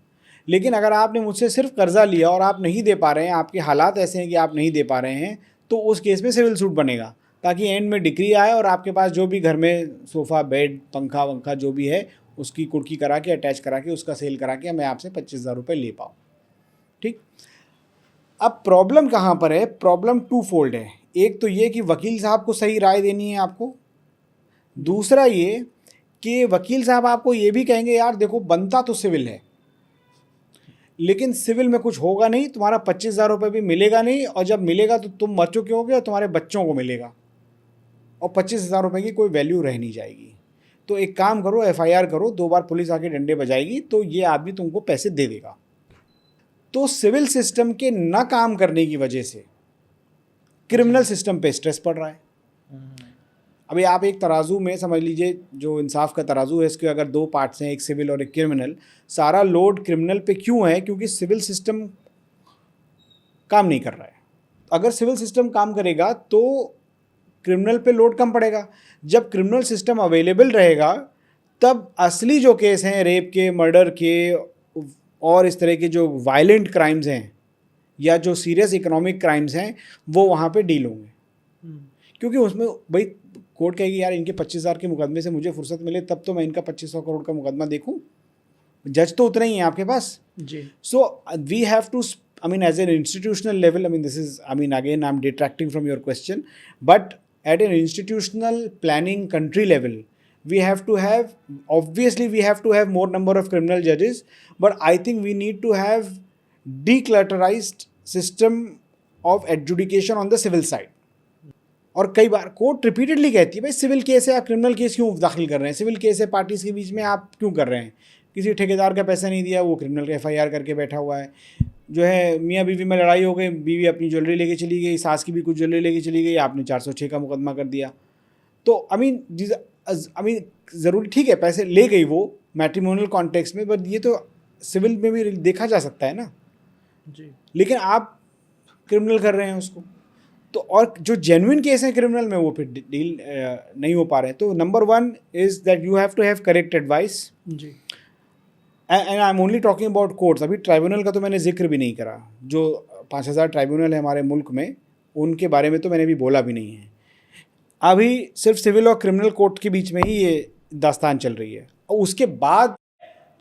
लेकिन अगर आपने मुझसे सिर्फ कर्ज़ा लिया और आप नहीं दे पा रहे हैं, आपके हालात ऐसे हैं कि आप नहीं दे पा रहे हैं, तो उस केस में सिविल सूट बनेगा, ताकि एंड में डिक्री आए और आपके पास जो भी घर में सोफ़ा, बेड, पंखा वंखा जो भी है उसकी कुर्की करा के, अटैच करा के, उसका सेल करा के मैं आपसे 25,000 रुपये ले पाऊँ, ठीक। अब प्रॉब्लम कहाँ पर है, प्रॉब्लम 2 फोल्ड है। एक तो ये कि वकील साहब को सही राय देनी है आपको, दूसरा ये कि वकील साहब आपको ये भी कहेंगे यार देखो बनता तो सिविल है, लेकिन सिविल में कुछ होगा नहीं, तुम्हारा 25,000 रुपये भी मिलेगा नहीं, और जब मिलेगा तो तुम मर चुके होगे और तुम्हारे बच्चों को मिलेगा, और 25,000 रुपये की कोई वैल्यू रह नहीं जाएगी। तो एक काम करो, FIR करो, 2 बार पुलिस आके डंडे बजाएगी तो ये आदमी तुमको पैसे दे देगा। तो सिविल सिस्टम के न काम करने की वजह से क्रिमिनल सिस्टम पे स्ट्रेस पड़ रहा है। अभी आप एक तराजू में समझ लीजिए, जो इंसाफ का तराजू है, इसके अगर 2 पार्ट्स हैं, एक सिविल और एक क्रिमिनल, सारा लोड क्रिमिनल पे क्यों है? क्योंकि सिविल सिस्टम काम नहीं कर रहा है। अगर सिविल सिस्टम काम करेगा तो क्रिमिनल पे लोड कम पड़ेगा। जब क्रिमिनल सिस्टम अवेलेबल रहेगा तब असली जो केस हैं, रेप के, मर्डर के और इस तरह के जो वायलेंट क्राइम्स हैं या जो सीरियस इकोनॉमिक क्राइम्स हैं, वो वहाँ पे डील होंगे। क्योंकि उसमें भाई कोर्ट कहेगी यार इनके 25,000 के मुकदमे से मुझे फुर्सत मिले तब तो मैं इनका 2500 करोड़ का मुकदमा देखूं। जज तो उतना ही है आपके पास जी। So we have to, I mean as an institutional level, I mean this is, I mean again I am detracting from your question, but at an institutional planning country level, we have to have, obviously we have to have more number of criminal judges, but I think we need to have declutterized system of adjudication on the civil side. और कई बार कोर्ट रिपीटेडली कहती है भाई सिविल केस है, आप क्रिमिनल केस क्यों दाखिल कर रहे हैं? सिविल केस है पार्टीज के बीच में, आप क्यों कर रहे हैं? किसी ठेकेदार का पैसा नहीं दिया, वो क्रिमिनल का FIR करके बैठा हुआ है। जो है मियाँ बीवी में लड़ाई हो गई, बीवी अपनी ज्वेलरी लेके चली गई, सास की भी कुछ ज्वेलरी लेके चली गई, आपने 406 का मुकदमा कर दिया। तो आई मीन ज़रूरी ठीक है पैसे ले गई वो मैट्रिमोनियल कॉन्टेक्स्ट में, बट ये तो सिविल में भी देखा जा सकता है ना जी। लेकिन आप क्रिमिनल कर रहे हैं उसको। तो और जो जेन्युइन केस हैं क्रिमिनल में वो फिर डील नहीं हो पा रहे हैं। तो number 1 is that you have to have correct advice जी। And I am only talking about courts. अभी ट्राइब्यूनल का तो मैंने जिक्र भी नहीं करा। जो 5,000 ट्राइब्यूनल है हमारे मुल्क में, उनके बारे में तो मैंने भी बोला भी नहीं है। अभी सिर्फ सिविल और क्रिमिनल कोर्ट के बीच में ही ये दास्तान चल रही है, और उसके बाद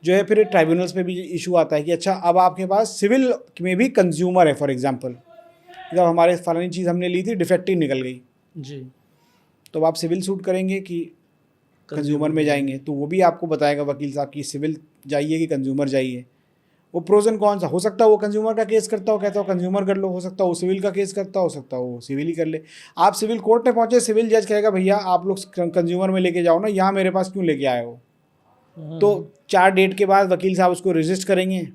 जो है फिर ट्राइब्यूनल्स पे भी इशू आता है कि अच्छा अब आपके पास सिविल में भी कंज्यूमर है। फॉर एग्जांपल जब हमारे फलानी चीज़ हमने ली थी डिफेक्टिव निकल गई जी, तो आप सिविल सूट करेंगे कि कंज्यूमर में जाएंगे? तो वो भी आपको बताएगा वकील साहब कि सिविल जाइए कि कंज्यूमर जाइए। वो प्रोज एंड कौन सा हो सकता है, वो कंज्यूमर का केस करता हो, कहता हो कंज्यूमर कर लो, हो सकता है वो सिविल का केस करता हो सकता है वो सिविल ही कर ले। आप सिविल कोर्ट में पहुंचे, सिविल जज कहेगा भैया आप लोग कंज्यूमर में लेके जाओ ना, यहाँ मेरे पास क्यों लेके आए हो? तो 4 डेट के बाद वकील साहब उसको रजिस्ट करेंगे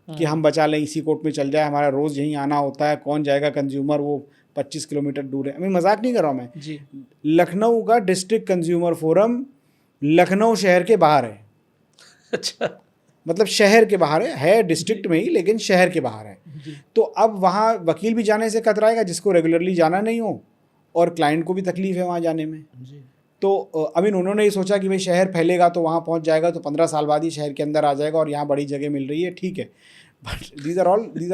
कि हम बचा लें, इसी कोर्ट में चल जाए, हमारा रोज़ यहीं आना होता है, कौन जाएगा कंज्यूमर, वो 25 किलोमीटर दूर है। मैं मजाक नहीं कर रहा हूँ मैं जी। लखनऊ का डिस्ट्रिक्ट कंज्यूमर फोरम लखनऊ शहर के बाहर है। अच्छा, मतलब शहर के बाहर है डिस्ट्रिक्ट में ही, लेकिन शहर के बाहर है। तो अब वहाँ वकील भी जाने से कतराएगा जिसको रेगुलरली जाना नहीं हो, और क्लाइंट को भी तकलीफ है वहाँ जाने में। जी। तो आई मीन उन्होंने ये सोचा कि भाई शहर फैलेगा तो वहाँ पहुँच जाएगा, तो 15 साल बाद ही शहर के अंदर आ जाएगा और यहाँ बड़ी जगह मिल रही है, ठीक है। But these are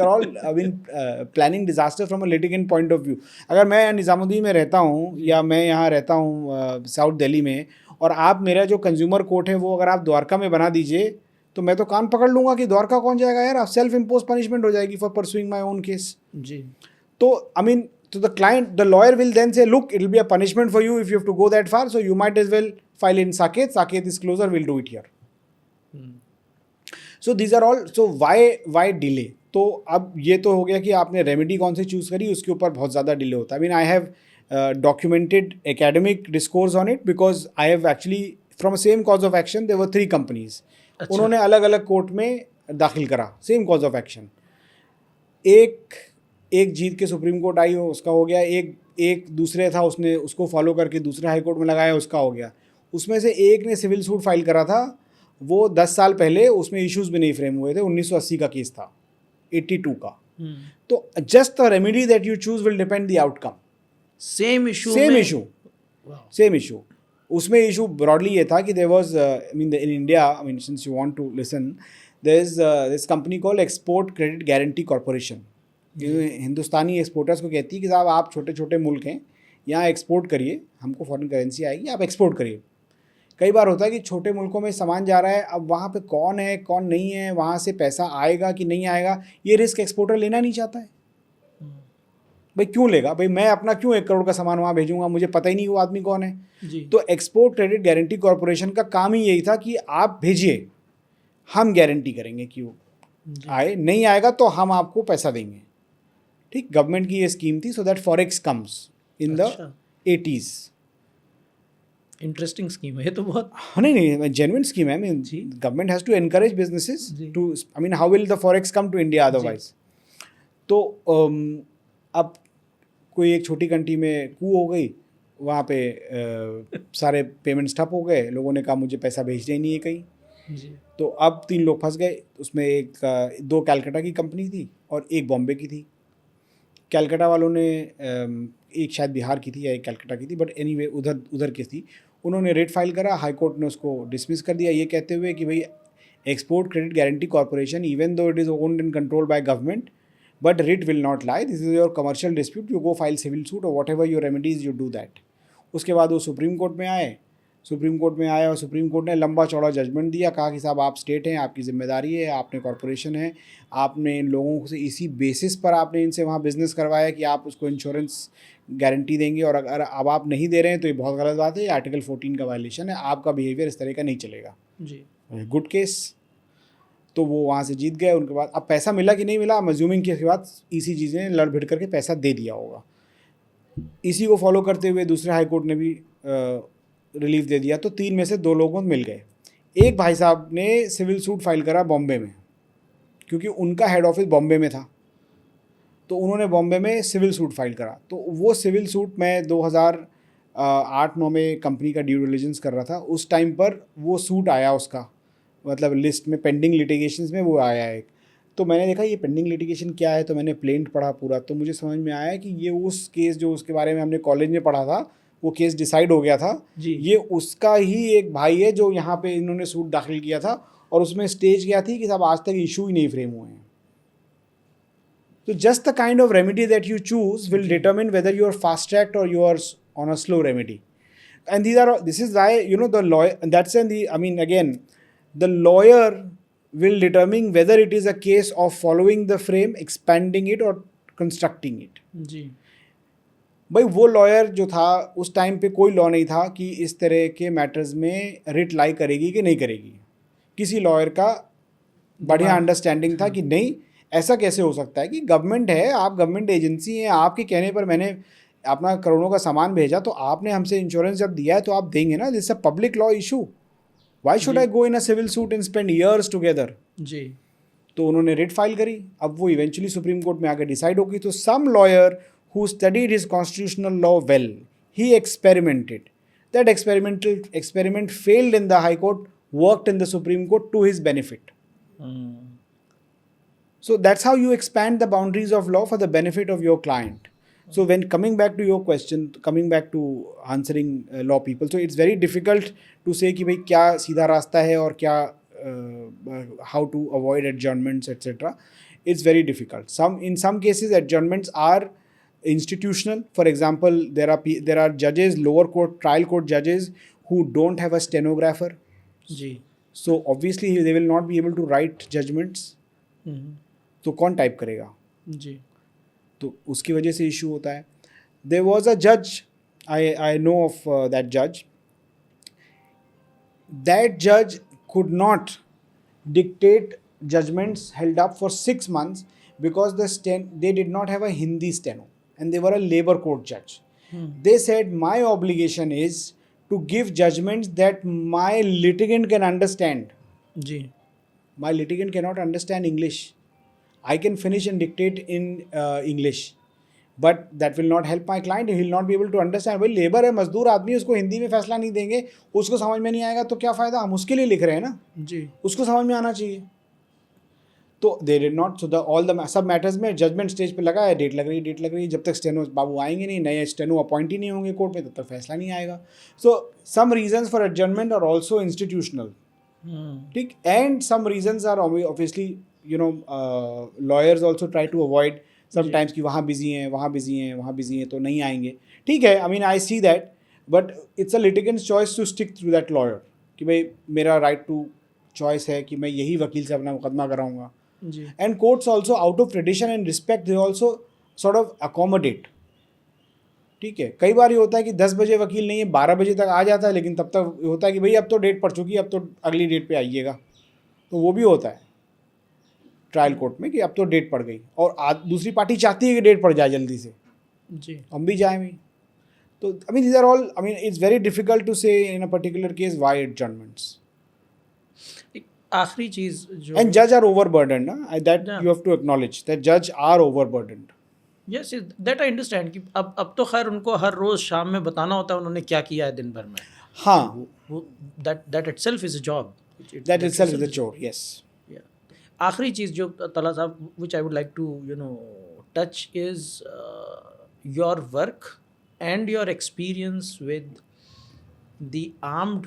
all I mean planning disaster from a litigant point of view. अगर मैं निज़ामुद्दीन में रहता हूँ या मैं यहाँ रहता हूँ साउथ दिल्ली में, और आप मेरा जो कंज्यूमर कोर्ट है वो अगर आप द्वारका में बना दीजिए, तो मैं तो कान पकड़ लूँगा कि द्वारका कौन जाएगा यार, आप सेल्फ इम्पोज पनिशमेंट हो जाएगी for pursuing my own case. जी। तो I mean to the client, the lawyer will then say, look, it will be a punishment for you if you have to go that far, so you might as well file in Saket. Saket is closer, we'll do it here. So these are all, so why delay? तो अब ये तो हो गया कि आपने रेमेडी कौन सी चूज़ करी, उसके ऊपर बहुत ज़्यादा डिले होता है। I mean, I have documented academic discourse on it because I have actually, from a same cause of action, there were 3 companies. अच्छा। उन्होंने अलग अलग कोर्ट में दाखिल करा, सेम कॉज ऑफ एक्शन। एक जीत के सुप्रीम कोर्ट आई हो, उसका हो गया। एक दूसरे था, उसने उसको फॉलो करके दूसरे हाई कोर्ट में लगाया, उसका हो गया। उसमें से एक ने सिविल सूट फाइल करा था, वो 10 साल पहले, उसमें इश्यूज भी नहीं फ्रेम हुए थे, 1980 का केस था, 82 का। तो just the remedy that you choose will depend the outcome. Same issue उसमें इशू ब्रॉडली ये था कि there was, I mean in India, I mean since you want to listen, there is this company called export credit guarantee corporation. ये हिंदुस्तानी एक्सपोर्टर्स को कहती है कि साहब आप छोटे छोटे मुल्क हैं, यहाँ एक्सपोर्ट करिए, हमको फॉरेन करेंसी आएगी, आप एक्सपोर्ट करिए। कई बार होता है कि छोटे मुल्कों में सामान जा रहा है, अब वहाँ पे कौन है कौन नहीं है, वहाँ से पैसा आएगा कि नहीं आएगा, ये रिस्क एक्सपोर्टर लेना नहीं चाहता है। भाई क्यों लेगा, भाई मैं अपना क्यों 1 करोड़ का सामान वहाँ भेजूंगा, मुझे पता ही नहीं वो आदमी कौन है। जी। तो एक्सपोर्ट क्रेडिट गारंटी कॉरपोरेशन का काम ही यही था कि आप भेजिए, हम गारंटी करेंगे कि वो जी। आए, नहीं आएगा तो हम आपको पैसा देंगे। ठीक, गवर्नमेंट की ये स्कीम थी, so that forex comes in the अच्छा, 80s। इंटरेस्टिंग स्कीम है ये तो बहुत। हाँ, नहीं, जेन्युइन स्कीम है। आई मीन जी। Government has to encourage businesses जी। To, I mean how will the forex come to India otherwise. तो अब कोई एक छोटी कंट्री में कू हो गई, वहाँ पे सारे पेमेंट्स ठप हो गए, लोगों ने कहा मुझे पैसा भेजना ही नहीं है कहीं। जी। तो अब 3 लोग फंस गए उसमें, एक 2 कैलकाटा की कंपनी थी और एक बॉम्बे की थी। कैलकाटा वालों ने एक शायद बिहार की थी या एक कैलकाटा की थी, बट एनीवे उधर की थी। उन्होंने रेट फाइल करा, हाई कोर्ट ने उसको डिसमिस कर दिया, ये कहते हुए कि भाई export credit guarantee corporation, even though it is owned and controlled by government, but writ will not lie, this is your commercial dispute, you go file civil suit और whatever your remedies you do that. उसके बाद वो सुप्रीम कोर्ट में आए, सुप्रीम कोर्ट में आया और सुप्रीम कोर्ट ने लंबा चौड़ा जजमेंट दिया, कहा कि साहब आप स्टेट हैं, आपकी जिम्मेदारी है, आपने कॉरपोरेशन है, आपने इन लोगों से इसी बेसिस पर आपने इनसे वहाँ बिजनेस करवाया कि आप उसको इंश्योरेंस गारंटी देंगे, और अगर अब आप नहीं दे रहे हैं तो ये बहुत गलत बात है, ये आर्टिकल 14 का वायलेशन है, आपका बिहेवियर इस तरह का नहीं चलेगा। जी। Good case. तो वो वहाँ से जीत गए। उनके बाद अब पैसा मिला कि नहीं मिला, अज्यूमिंग के बाद इसी चीज़ें लड़ भिड़ करके पैसा दे दिया होगा। इसी को फॉलो करते हुए दूसरे हाई कोर्ट ने भी रिलीफ दे दिया, तो 3 में से 2 लोगों को मिल गए। एक भाई साहब ने सिविल सूट फाइल करा बॉम्बे में, क्योंकि उनका हेड ऑफिस बॉम्बे में था, तो उन्होंने बॉम्बे में सिविल सूट फाइल करा। तो वो सिविल सूट मैं 2008-9 में कंपनी का ड्यू डिलिजेंस कर रहा था, उस टाइम पर वो सूट आया उसका, मतलब लिस्ट में पेंडिंग लिटिगेशंस में वो आया है। तो मैंने देखा ये पेंडिंग लिटिगेशन क्या है, तो मैंने प्लेंट पढ़ा पूरा, तो मुझे समझ में आया कि ये उस केस जो उसके बारे में हमने कॉलेज में पढ़ा था, वो केस डिसाइड हो गया था जी। ये उसका ही एक भाई है जो यहाँ पे इन्होंने सूट दाखिल किया था, और उसमें स्टेज क्या थी कि साहब आज तक इशू ही नहीं फ्रेम हुए हैं। तो just the kind of remedy that you choose will determine whether you are fast tracked और you are on a slow remedy, and this is why you know the lawyer, that's an the, I mean again the lawyer will determine whether it is a case of following the frame, expanding it or constructing it. जी। भाई वो लॉयर जो था उस टाइम पे कोई लॉ नहीं था कि इस तरह के मैटर्स में रिट लाई करेगी कि नहीं करेगी। किसी लॉयर का बढ़िया अंडरस्टैंडिंग था कि नहीं, ऐसा कैसे हो सकता है कि गवर्नमेंट है, आप गवर्नमेंट एजेंसी हैं, आपके कहने पर मैंने अपना करोड़ों का सामान भेजा, तो आपने हमसे इंश्योरेंस जब दिया है तो आप देंगे ना, this a public law issue, Why should I go in a civil suit and spend years together? जी। तो उन्होंने रिट फाइल करी, अब वो इवेंचुअली सुप्रीम कोर्ट में आकर डिसाइड होगी। तो some lawyer who studied his constitutional law well, he experimented, that experiment failed in the high court, worked in the supreme court to his benefit. So that's how you expand the boundaries of law for the benefit of your client. So when coming back to your question, coming back to answering law people, so it's very difficult to say कि भाई क्या सीधा रास्ता है और क्या how to avoid adjournments etc. It's very difficult. In some cases adjournments are institutional. For example, there are judges, lower court, trial court judges who don't have a stenographer. Ji. So obviously they will not be able to write judgments. तो कौन टाइप करेगा? जी। तो उसकी वजह से इशू होता है। देयर वॉज अ जज, आई नो ऑफ दैट जज, दैट जज could not dictate judgments held up for 6 months because they did not have a Hindi steno and they were a labor court judge. They said my obligation is to give judgments that my litigant can understand. जी। My litigant cannot understand English. I can finish and dictate in English, but that will not help my client. He will not be able to understand. भाई लेबर है, मजदूर आदमी, उसको हिंदी में फैसला नहीं देंगे, उसको समझ में नहीं आएगा तो क्या फ़ायदा, हम उसके लिए लिख रहे हैं ना जी। उसको समझ में आना चाहिए। तो they did not, so all the sub matters में जजमेंट स्टेज पे लगा है, डेट लग रही है, जब तक स्टेनो बाबू आएंगे नहीं, नए स्टेनो अपॉइंट ही नहीं होंगे कोर्ट में, तब तक फैसला नहीं आएगा। So some reasons for adjournment are also institutional, ठीक, and some reasons are obviously lawyers also try to avoid sometimes कि वहाँ बिजी हैं तो नहीं आएंगे, ठीक है, I mean I see that, but it's a litigant's choice to stick through that lawyer कि भाई मेरा राइट टू चॉइस है कि मैं यही वकील से अपना मुकदमा कराऊंगा। जी। And courts also out of tradition and respect, they also sort of accommodate. ठीक है, कई बार ये होता है कि 10 बजे वकील नहीं है, 12 बजे तक आ जाता है, लेकिन तब तक होता है कि भाई अब तो डेट पड़ चुकी है, अब तो अगली डेट पे आइएगा. तो वो भी होता है ट्रायल कोर्ट में कि अब तो डेट पड़ गई, और दूसरी पार्टी चाहती है कि डेट पड़ जाए जल्दी से, जी. हम भी जाएं भी. तो I mean, these are all, I mean, it's very difficult to say in a particular case why adjournments. एक आखिरी चीज़ जो And judge are overburdened, na? That Yeah. you have to acknowledge that judge are overburdened. Yes that I understand कि अब तो खैर उनको हर रोज़ शाम में बताना होता है उन्होंने क्या किया है दिन भर में. हाँ, that itself is a job. that itself is a chore. Yes. आखिरी चीज़ जो तला साहब which I would like to touch is your work and your experience with the armed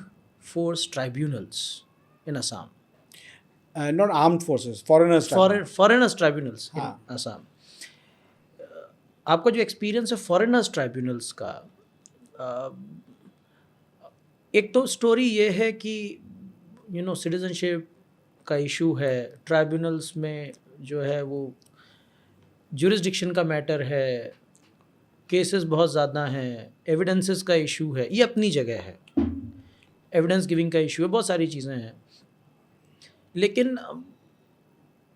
force tribunals in Assam. Not armed forces, foreigners. Foreigners tribunals in हाँ. असम. आपका जो एक्सपीरियंस है फॉरेनर्स ट्राइब्यूनल्स का, एक तो स्टोरी ये है कि सिटीजनशिप का इशू है, ट्राइब्यूनल्स में जो है वो जुरिस्डिक्शन का मैटर है, केसेस बहुत ज़्यादा हैं, एविडेंसेस का इशू है, ये अपनी जगह है, एविडेंस गिविंग का इशू है, बहुत सारी चीज़ें हैं. लेकिन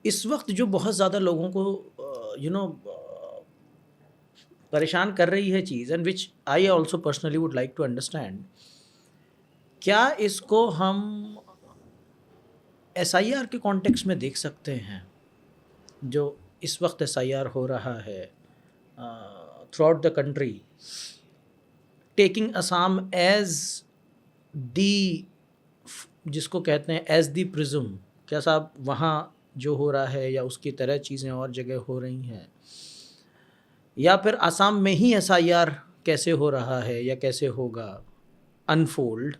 इस वक्त जो बहुत ज़्यादा लोगों को परेशान कर रही है चीज़, and which I also personally would like to understand, क्या इसको हम SIR के कॉन्टेक्स्ट में देख सकते हैं? जो इस वक्त SIR हो रहा है throughout the country, taking Assam as the, जिसको कहते हैं एज दी प्रिज्म. क्या साहब वहाँ जो हो रहा है या उसकी तरह चीज़ें और जगह हो रही हैं, या फिर असम में ही SIR कैसे हो रहा है या कैसे होगा unfold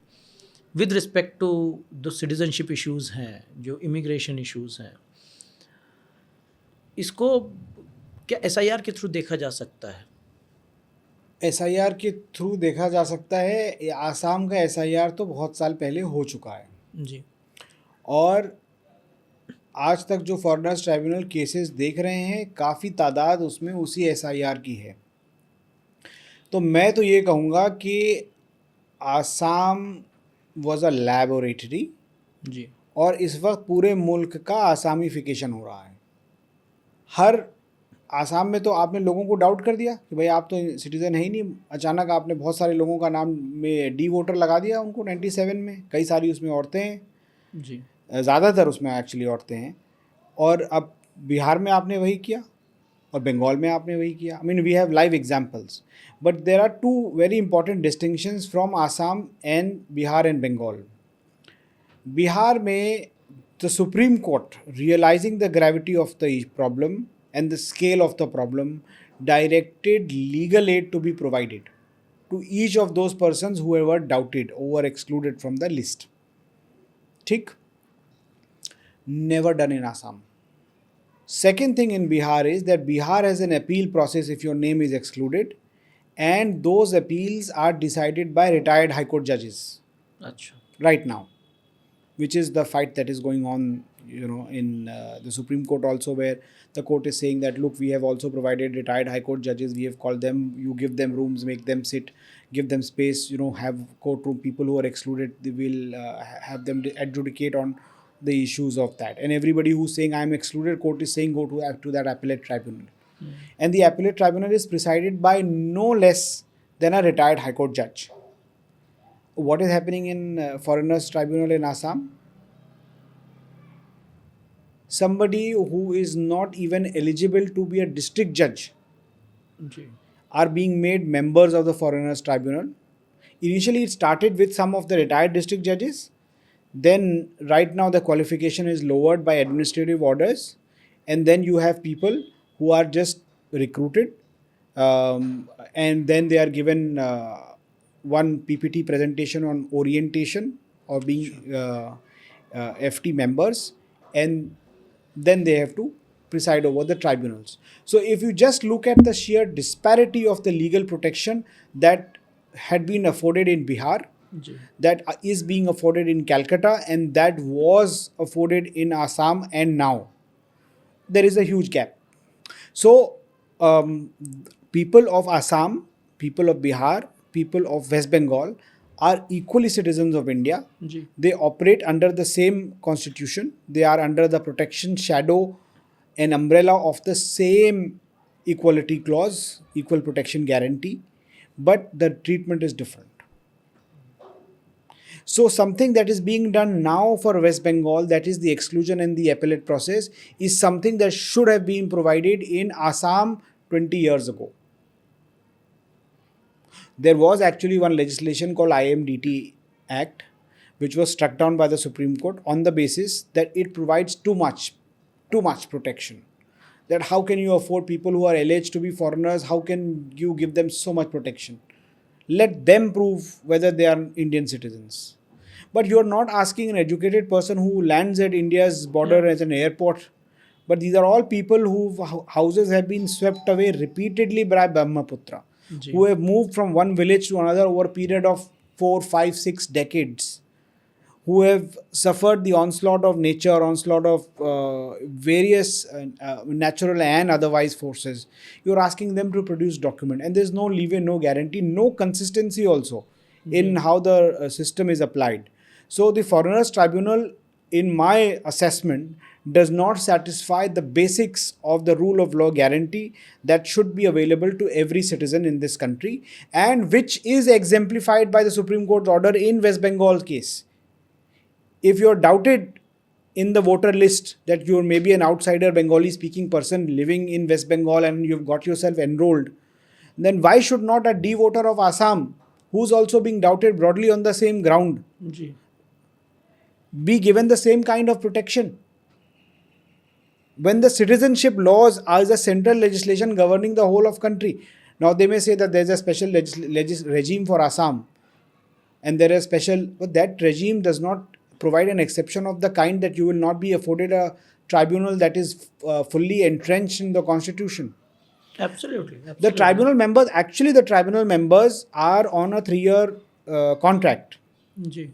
with respect to the citizenship issues हैं, जो इमिग्रेशन इश्यूज़ हैं, इसको क्या SIR के थ्रू देखा जा सकता है? SIR के थ्रू देखा जा सकता है. आसाम का SIR तो बहुत साल पहले हो चुका है जी. और आज तक जो फॉरेनर्स ट्राइब्यूनल केसेस देख रहे हैं, काफ़ी तादाद उसमें उसी SIR की है. तो मैं तो ये कहूँगा कि आसाम वॉज अ लैबोरेटरी, जी. और इस वक्त पूरे मुल्क का आसामीफिकेशन हो रहा है. हर आसाम में तो आपने लोगों को डाउट कर दिया कि भाई आप तो सिटीज़न है ही नहीं. अचानक आपने बहुत सारे लोगों का नाम में डी वोटर लगा दिया उनको 97 में. कई सारी उसमें औरतें हैं जी. ज़्यादातर उसमें एक्चुअली औरतें हैं. और अब बिहार में आपने वही किया और बंगाल में आपने वही किया. I mean, we have live examples, but there are two very important distinctions from Assam and Bihar and Bengal. Bihar में the Supreme Court, realizing the gravity of the problem and the scale of the problem, directed legal aid to be provided to each of those persons who were doubted or were excluded from the list. ठीक? Never done in Assam. Second thing in Bihar is that Bihar has an appeal process if your name is excluded, and those appeals are decided by retired High Court judges अच्छा. right now, which is the fight that is going on, in the Supreme Court also, where the court is saying that, look, we have also provided retired High Court judges, we have called them, you give them rooms, make them sit, give them space, have courtroom people who are excluded, they will have them adjudicate on the issues of that. And everybody who's saying I am excluded, court is saying go to that appellate tribunal. And the appellate tribunal is presided by no less than a retired High Court judge. What is happening in foreigners tribunal in Assam? Somebody who is not even eligible to be a district judge जी. are being made members of the foreigners tribunal. Initially it started with some of the retired district judges. Then right now the qualification is lowered by administrative orders, and then you have people who are just recruited, and then they are given one PPT presentation on orientation or being FT members, and then they have to preside over the tribunals. So if you just look at the sheer disparity of the legal protection that had been afforded in Bihar, जी. that is being afforded in Calcutta, and that was afforded in Assam, and now there is a huge gap. So people of Assam, people of Bihar, people of West Bengal are equally citizens of India. जी They operate under the same constitution. They are under the protection shadow and umbrella of the same equality clause, equal protection guarantee, but the treatment is different. So something that is being done now for West Bengal, that is the exclusion and the appellate process, is something that should have been provided in Assam 20 years ago. There was actually one legislation called IMDT Act, which was struck down by the Supreme Court on the basis that it provides too much protection. That how can you afford people who are alleged to be foreigners? How can you give them so much protection? Let them prove whether they are Indian citizens. But you are not asking an educated person who lands at India's border as an airport. But these are all people whose houses have been swept away repeatedly by Brahmaputra, जी who have moved from one village to another over a period of 4, 5, 6 decades, who have suffered the onslaught of nature, onslaught of various natural and otherwise forces. You're asking them to produce document, and there's no leeway, no guarantee, no consistency also in how the system is applied. So the Foreigners Tribunal, in my assessment, does not satisfy the basics of the rule of law guarantee that should be available to every citizen in this country, and which is exemplified by the Supreme Court's order in West Bengal's case. If you're doubted in the voter list that you're maybe an outsider Bengali speaking person living in West Bengal and you've got yourself enrolled, then why should not a D voter of Assam, who's also being doubted broadly on the same ground, जी be given the same kind of protection? When the citizenship laws are the central legislation governing the whole of country. Now they may say that there's a special regime for Assam, and there is special, but that regime does not provide an exception of the kind that you will not be afforded a tribunal that is fully entrenched in the constitution. Absolutely, The absolutely. tribunal members are on a 3-year contract. जी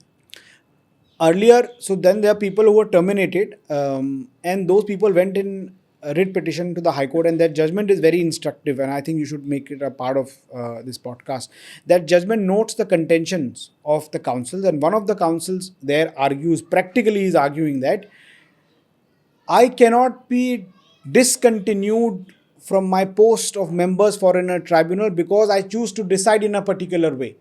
Earlier, so then there are people who were terminated, and those people went in a writ petition to the High Court, and that judgment is very instructive, and I think you should make it a part of this podcast. That judgment notes the contentions of the councils, and one of the councils there practically is arguing that I cannot be discontinued from my post of members foreigner tribunal because I choose to decide in a particular way.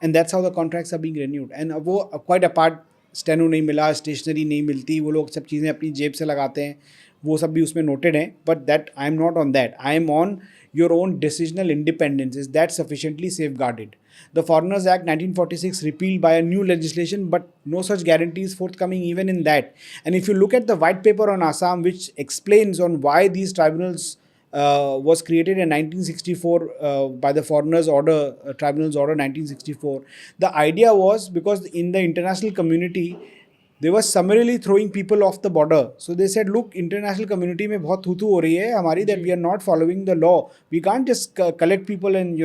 And that's how the contracts are being renewed. And वो quite apart, स्टेनो नहीं मिला, स्टेशनरी नहीं मिलती, वो लोग सब चीज़ें अपनी जेब से लगाते हैं, वो सब भी उसमें नोटेड हैं. But that I am not on that. I am on your own decisional independence. Is that sufficiently safe guarded? The Foreigners Act 1946 repealed by a new legislation, but no such guarantee is forthcoming even in that. And if you look at the white paper on Assam, which explains on why these tribunals was created in 1964 by the Foreigners Order, Tribunals Order 1964. The idea was because in the international community, they were summarily throwing people off the border. So they said, look, international community में बहुत थू-थू हो रही है हमारी, that we are not following the law. We can't just collect people and,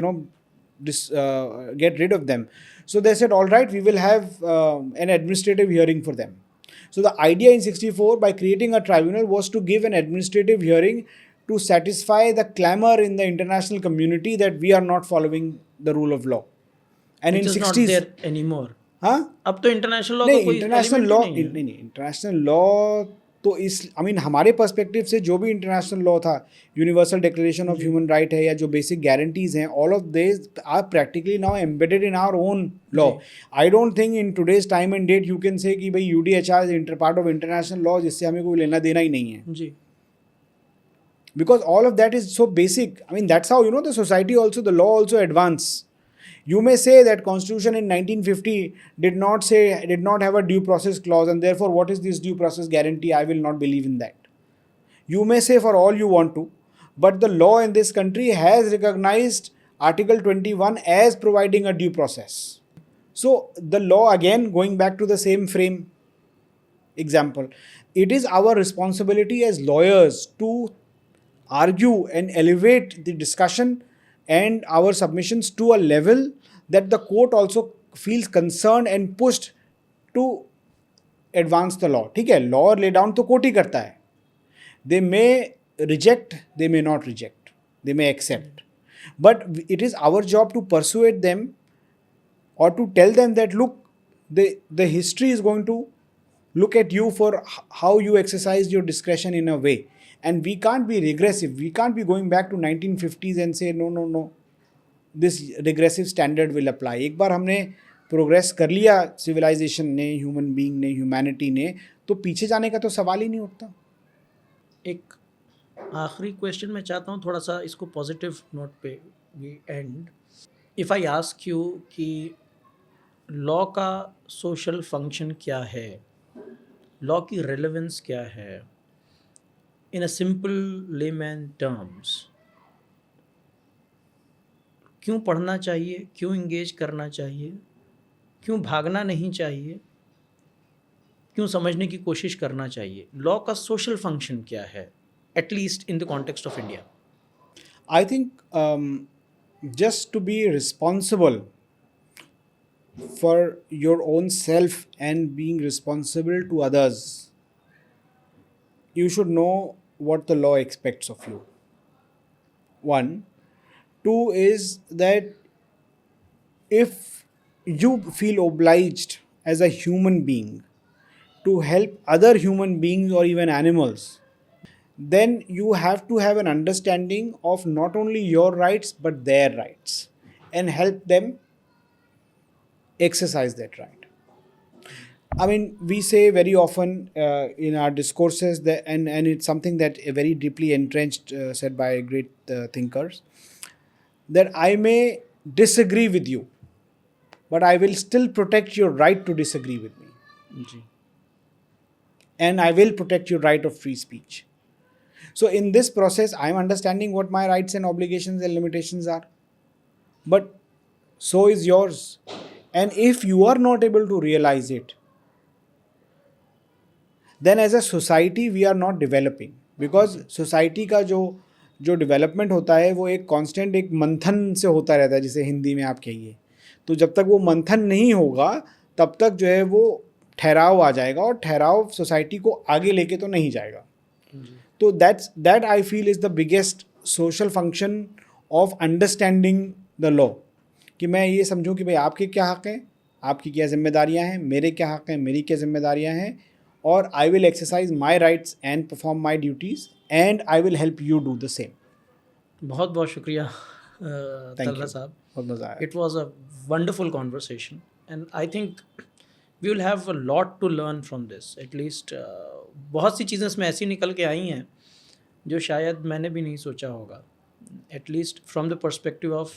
get rid of them. So they said, all right, we will have an administrative hearing for them. So the idea in 64 by creating a tribunal was to give an administrative hearing to satisfy the clamor in the international community that we are not following the rule of law. And Which in is not 60s, there anymore. हाँ अब तो इंटरनेशनल लॉ नहीं, का कोई इंटरनेशनल element लॉ ही नहीं है. नहीं, इंटरनेशनल लॉ तो इस हमारे पर्सपेक्टिव से जो भी इंटरनेशनल लॉ था, universal declaration of human right है या जो बेसिक गारंटीज हैं, all of this are practically now embedded in our own law. I don't think in today's time and date you can say कि भाई UDHR is part of international law, जिससे हमें कोई लेना देना ही नहीं है. जी Because all of that is so basic. I mean, that's how, the society also, the law also advance. You may say that Constitution in 1950 did not have a due process clause, and therefore what is this due process guarantee? I will not believe in that. You may say for all you want to, but the law in this country has recognized Article 21 as providing a due process. So the law, again, going back to the same frame example, it is our responsibility as lawyers to argue and elevate the discussion and our submissions to a level that the court also feels concerned and pushed to advance the law. ठीक है, law lay down तो कोर्ट ही करता है. They may reject, they may not reject, they may accept. But it is our job to persuade them or to tell them that look, the history is going to look at you for how you exercised your discretion in a way. And we can't be regressive. We can't be going back to 1950s and say no no no, this regressive standard will apply. एक बार हमने प्रोग्रेस कर लिया सिविलाइजेशन ने, ह्यूमन बीइंग ने, ह्यूमैनिटी ने, तो पीछे जाने का तो सवाल ही नहीं उठता. एक आखिरी क्वेश्चन मैं चाहता हूँ, थोड़ा सा इसको पॉजिटिव नोट पे we end. If I ask you कि लॉ का सोशल फंक्शन क्या है, लॉ की रेलेवेंस क्या है, in a simple layman terms, क्यों पढ़ना चाहिए, क्यों इंगेज करना चाहिए, क्यों भागना नहीं चाहिए, क्यों समझने की कोशिश करना चाहिए, लॉ का सोशल फंक्शन क्या है, at least in the context of India? I think just to be responsible for your own self and being responsible to others, you should know what the law expects of you. One. Two is that if you feel obliged as a human being to help other human beings or even animals, then you have to have an understanding of not only your rights but their rights and help them exercise that right. I mean, we say very often in our discourses that, and it's something that very deeply entrenched, said by great thinkers, that I may disagree with you, but I will still protect your right to disagree with me. जी. And I will protect your right of free speech. So in this process, I am understanding what my rights and obligations and limitations are. But so is yours. And if you are not able to realize it, then as a society we are not developing. Because society का जो डेवलपमेंट होता है वो एक कांस्टेंट, एक मंथन से होता रहता है, जिसे हिंदी में आप कहिए. तो जब तक वो मंथन नहीं होगा तब तक जो है वो ठहराव आ जाएगा, और ठहराव सोसाइटी को आगे लेके तो नहीं जाएगा. तो that I feel is the biggest social function of understanding the law. कि मैं ये समझूं कि भाई आपके क्या हक़ हैं, आपकी क्या जिम्मेदारियां हैं, मेरे क्या हक़ हैं, मेरी क्या जिम्मेदारियां हैं, और I will exercise my rights and perform my duties and I will help you do the same. बहुत बहुत शुक्रिया Thank तलहा you. साहब. बहुत मज़ा आया. It was a wonderful conversation, and I think we will have a lot to learn from this. At least बहुत सी चीज़ें इसमें ऐसी निकल के आई हैं जो शायद मैंने भी नहीं सोचा होगा. At least from the perspective of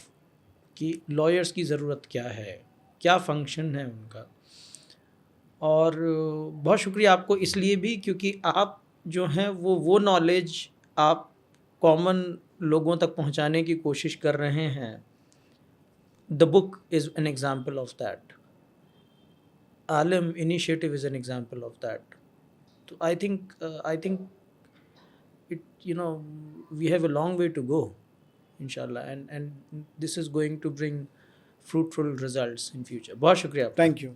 कि lawyers की ज़रूरत क्या है, क्या फंक्शन है उनका. और बहुत शुक्रिया आपको इसलिए भी क्योंकि आप जो हैं वो नॉलेज आप कॉमन लोगों तक पहुंचाने की कोशिश कर रहे हैं. The book is an example of that. Alam initiative is an example of that. तो I think it, we have a long way to go, inshallah, and this is going to bring fruitful results in future. बहुत शुक्रिया. Thank you.